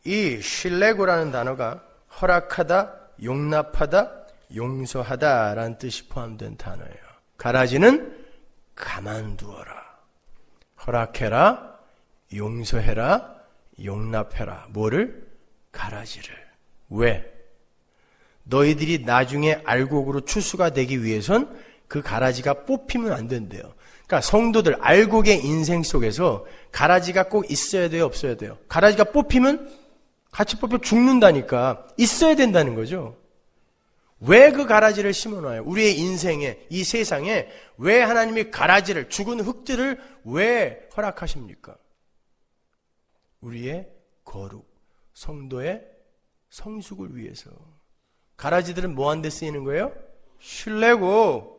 이 실레고라는 단어가 허락하다, 용납하다, 용서하다라는 뜻이 포함된 단어예요. 가라지는 가만두어라. 허락해라, 용서해라, 용납해라. 뭐를? 가라지를. 왜? 너희들이 나중에 알곡으로 추수가 되기 위해선 그 가라지가 뽑히면 안 된대요. 그러니까 성도들 알곡의 인생 속에서 가라지가 꼭 있어야 돼요, 없어야 돼요? 가라지가 뽑히면 같이 뽑혀 죽는다니까 있어야 된다는 거죠. 왜 그 가라지를 심어놔요? 우리의 인생에, 이 세상에 왜 하나님이 가라지를, 죽은 흙들을 왜 허락하십니까? 우리의 거룩, 성도의 성숙을 위해서. 가라지들은 뭐 하는 데 쓰이는 거예요? 신뢰고,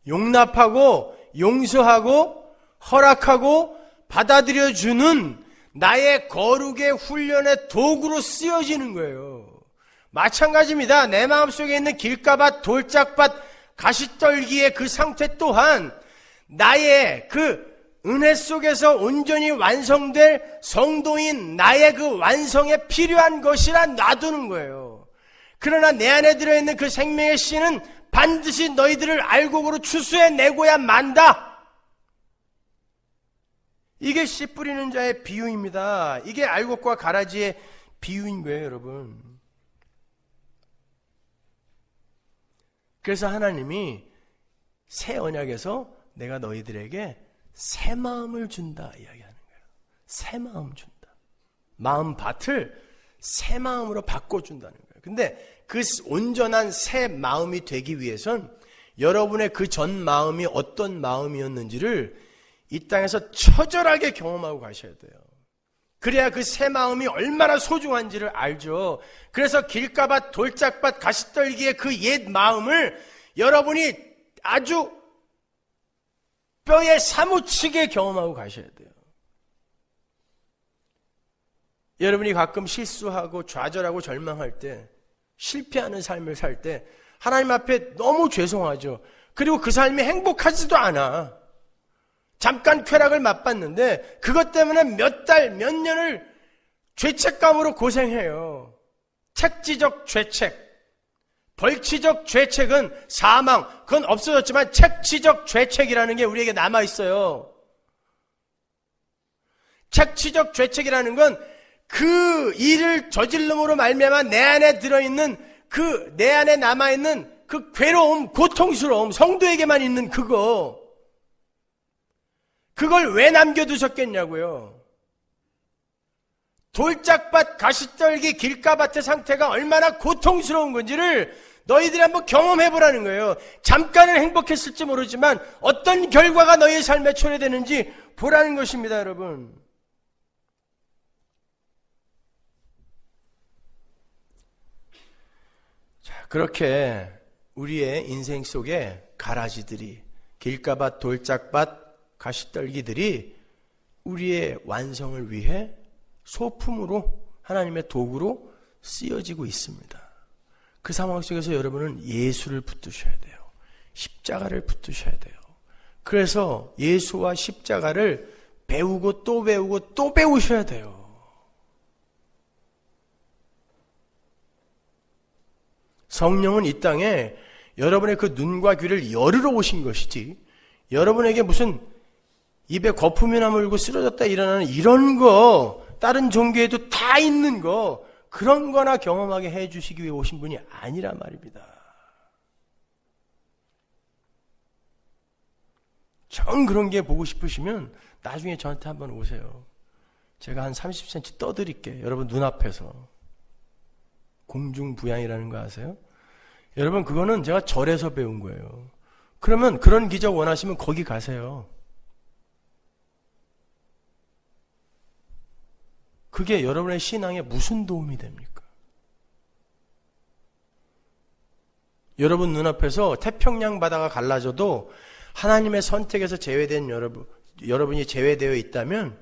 용납하고, 용서하고, 허락하고, 받아들여주는 나의 거룩의 훈련의 도구로 쓰여지는 거예요. 마찬가지입니다. 내 마음속에 있는 길가밭, 돌짝밭, 가시떨기의 그 상태 또한 나의 그 은혜 속에서 온전히 완성될 성도인 나의 그 완성에 필요한 것이라 놔두는 거예요. 그러나 내 안에 들어있는 그 생명의 씨는 반드시 너희들을 알곡으로 추수해 내고야 만다. 이게 씨 뿌리는 자의 비유입니다. 이게 알곡과 가라지의 비유인 거예요, 여러분. 그래서 하나님이 새 언약에서 내가 너희들에게 새 마음을 준다 이야기하는 거예요. 새 마음 준다. 마음 밭을 새 마음으로 바꿔준다는 거예요. 근데 그 온전한 새 마음이 되기 위해선 여러분의 그 전 마음이 어떤 마음이었는지를 이 땅에서 처절하게 경험하고 가셔야 돼요. 그래야 그 새 마음이 얼마나 소중한지를 알죠. 그래서 길가밭, 돌짝밭, 가시떨기의 그 옛 마음을 여러분이 아주 뼈에 사무치게 경험하고 가셔야 돼요. 여러분이 가끔 실수하고 좌절하고 절망할 때, 실패하는 삶을 살 때 하나님 앞에 너무 죄송하죠. 그리고 그 삶이 행복하지도 않아. 잠깐 쾌락을 맛봤는데 그것 때문에 몇 달, 몇 년을 죄책감으로 고생해요. 책지적 죄책. 벌치적 죄책은 사망, 그건 없어졌지만 책치적 죄책이라는 게 우리에게 남아있어요. 책치적 죄책이라는 건 그 일을 저질름으로 말미암아 내 안에 들어있는 그 내 안에 남아있는 그 괴로움, 고통스러움, 성도에게만 있는 그걸 왜 남겨두셨겠냐고요. 돌짝밭, 가시떨기, 길가밭의 상태가 얼마나 고통스러운 건지를 너희들이 한번 경험해보라는 거예요. 잠깐은 행복했을지 모르지만 어떤 결과가 너희의 삶에 초래되는지 보라는 것입니다, 여러분. 자, 그렇게 우리의 인생 속에 가라지들이, 길가밭, 돌짝밭, 가시떨기들이 우리의 완성을 위해 소품으로, 하나님의 도구로 쓰여지고 있습니다. 그 상황 속에서 여러분은 예수를 붙드셔야 돼요. 십자가를 붙드셔야 돼요. 그래서 예수와 십자가를 배우고 또 배우고 또 배우셔야 돼요. 성령은 이 땅에 여러분의 그 눈과 귀를 열으러 오신 것이지, 여러분에게 무슨 입에 거품이 나물고 쓰러졌다 일어나는 이런 거, 다른 종교에도 다 있는 거, 그런 거나 경험하게 해주시기 위해 오신 분이 아니란 말입니다. 정 그런 게 보고 싶으시면 나중에 저한테 한번 오세요. 제가 한 30cm 떠드릴게요. 여러분 눈앞에서. 공중부양이라는 거 아세요? 여러분 그거는 제가 절에서 배운 거예요. 그러면 그런 기적 원하시면 거기 가세요. 그게 여러분의 신앙에 무슨 도움이 됩니까? 여러분 눈앞에서 태평양 바다가 갈라져도 하나님의 선택에서 제외된 여러분이 제외되어 있다면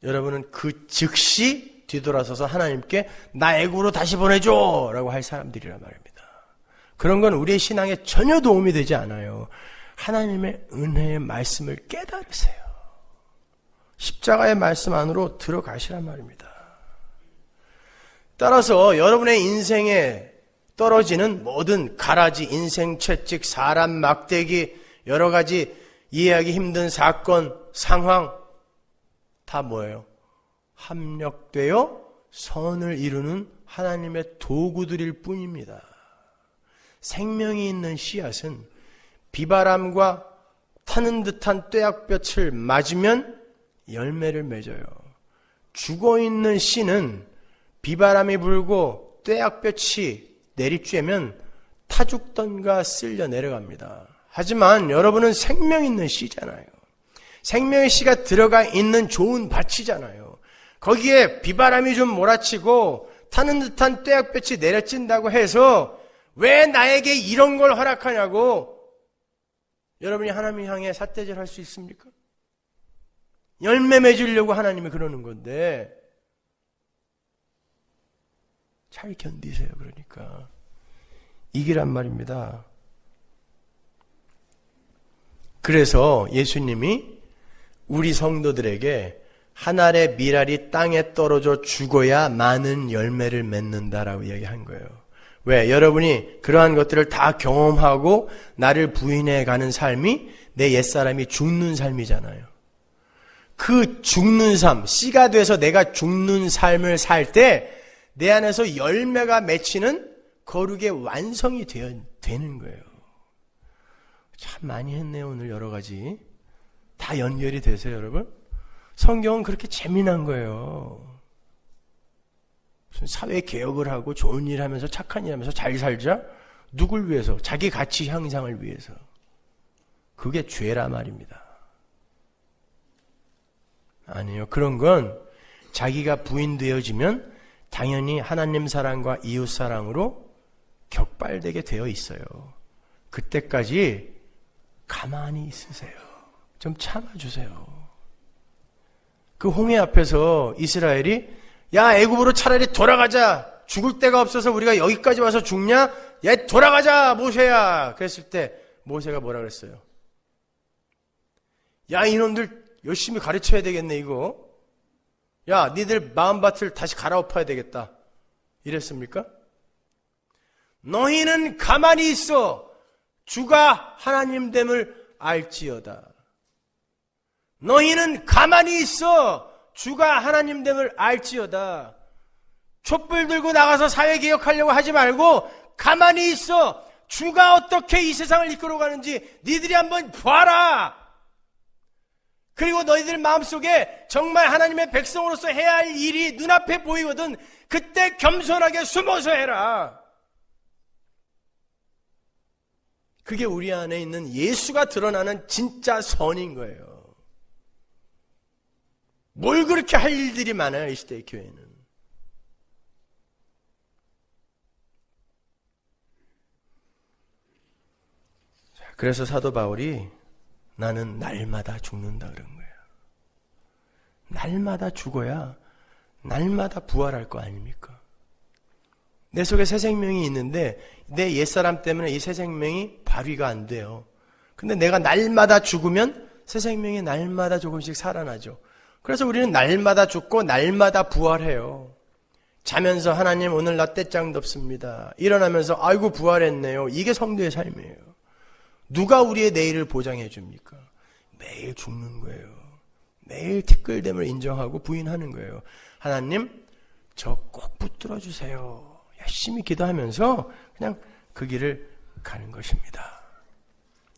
여러분은 그 즉시 뒤돌아서서 하나님께 나 애굽으로 다시 보내줘 라고 할 사람들이란 말입니다. 그런 건 우리의 신앙에 전혀 도움이 되지 않아요. 하나님의 은혜의 말씀을 깨달으세요. 십자가의 말씀 안으로 들어가시란 말입니다. 따라서 여러분의 인생에 떨어지는 모든 가라지, 인생 채찍, 사람 막대기, 여러 가지 이해하기 힘든 사건, 상황 다 뭐예요? 합력되어 선을 이루는 하나님의 도구들일 뿐입니다. 생명이 있는 씨앗은 비바람과 타는 듯한 뙤약볕을 맞으면 열매를 맺어요. 죽어있는 씨는 비바람이 불고 뙤약볕이 내리쬐면 타죽던가 쓸려 내려갑니다. 하지만 여러분은 생명 있는 씨잖아요. 생명의 씨가 들어가 있는 좋은 밭이잖아요. 거기에 비바람이 좀 몰아치고 타는 듯한 뙤약볕이 내려찐다고 해서 왜 나에게 이런 걸 허락하냐고 여러분이 하나님 향해 삿대질 할 수 있습니까? 열매 맺으려고 하나님이 그러는 건데 잘 견디세요. 그러니까 이기란 말입니다. 그래서 예수님이 우리 성도들에게 한 알의 밀알이 땅에 떨어져 죽어야 많은 열매를 맺는다라고 이야기한 거예요. 왜? 여러분이 그러한 것들을 다 경험하고 나를 부인해 가는 삶이 내 옛사람이 죽는 삶이잖아요. 그 죽는 삶, 씨가 돼서 내가 죽는 삶을 살 때 내 안에서 열매가 맺히는 거룩의 완성이 되는 거예요. 참 많이 했네요. 오늘 여러 가지. 다 연결이 되세요, 여러분? 성경은 그렇게 재미난 거예요. 무슨 사회 개혁을 하고 좋은 일 하면서 착한 일 하면서 잘 살자? 누굴 위해서? 자기 가치 향상을 위해서. 그게 죄라 말입니다. 아니요. 그런 건 자기가 부인되어지면 당연히 하나님 사랑과 이웃 사랑으로 격발되게 되어 있어요. 그때까지 가만히 있으세요. 좀 참아주세요. 그 홍해 앞에서 이스라엘이 야 애굽으로 차라리 돌아가자. 죽을 데가 없어서 우리가 여기까지 와서 죽냐? 야 돌아가자 모세야. 그랬을 때 모세가 뭐라 그랬어요? 야 이놈들 열심히 가르쳐야 되겠네 이거. 야 니들 마음밭을 다시 갈아엎어야 되겠다. 이랬습니까? 너희는 가만히 있어. 주가 하나님됨을 알지어다. 너희는 가만히 있어. 주가 하나님됨을 알지어다. 촛불 들고 나가서 사회개혁하려고 하지 말고 가만히 있어. 주가 어떻게 이 세상을 이끌어가는지 니들이 한번 봐라. 그리고 너희들 마음속에 정말 하나님의 백성으로서 해야 할 일이 눈앞에 보이거든. 그때 겸손하게 숨어서 해라. 그게 우리 안에 있는 예수가 드러나는 진짜 선인 거예요. 뭘 그렇게 할 일들이 많아요, 이 시대의 교회는. 그래서 사도 바울이 나는 날마다 죽는다 그런 거예요. 날마다 죽어야 날마다 부활할 거 아닙니까? 내 속에 새 생명이 있는데 내 옛사람 때문에 이 새 생명이 발휘가 안 돼요. 근데 내가 날마다 죽으면 새 생명이 날마다 조금씩 살아나죠. 그래서 우리는 날마다 죽고 날마다 부활해요. 자면서 하나님 오늘 나 떼짱 덥습니다. 일어나면서 아이고 부활했네요. 이게 성도의 삶이에요. 누가 우리의 내일을 보장해 줍니까? 매일 죽는 거예요. 매일 티끌됨을 인정하고 부인하는 거예요. 하나님 저 꼭 붙들어 주세요. 열심히 기도하면서 그냥 그 길을 가는 것입니다.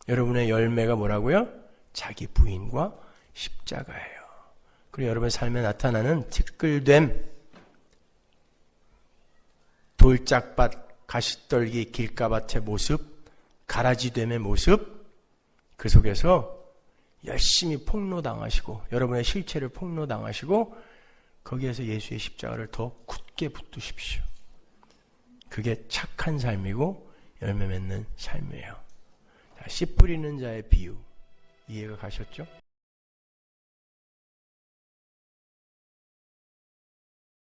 여러분의 열매가 뭐라고요? 자기 부인과 십자가예요. 그리고 여러분의 삶에 나타나는 티끌됨, 돌짝밭, 가시떨기, 길가밭의 모습, 가라지됨의 모습, 그 속에서 열심히 폭로당하시고 여러분의 실체를 폭로당하시고 거기에서 예수의 십자가를 더 굳게 붙드십시오. 그게 착한 삶이고 열매 맺는 삶이에요. 씨 뿌리는 자의 비유 이해가 가셨죠?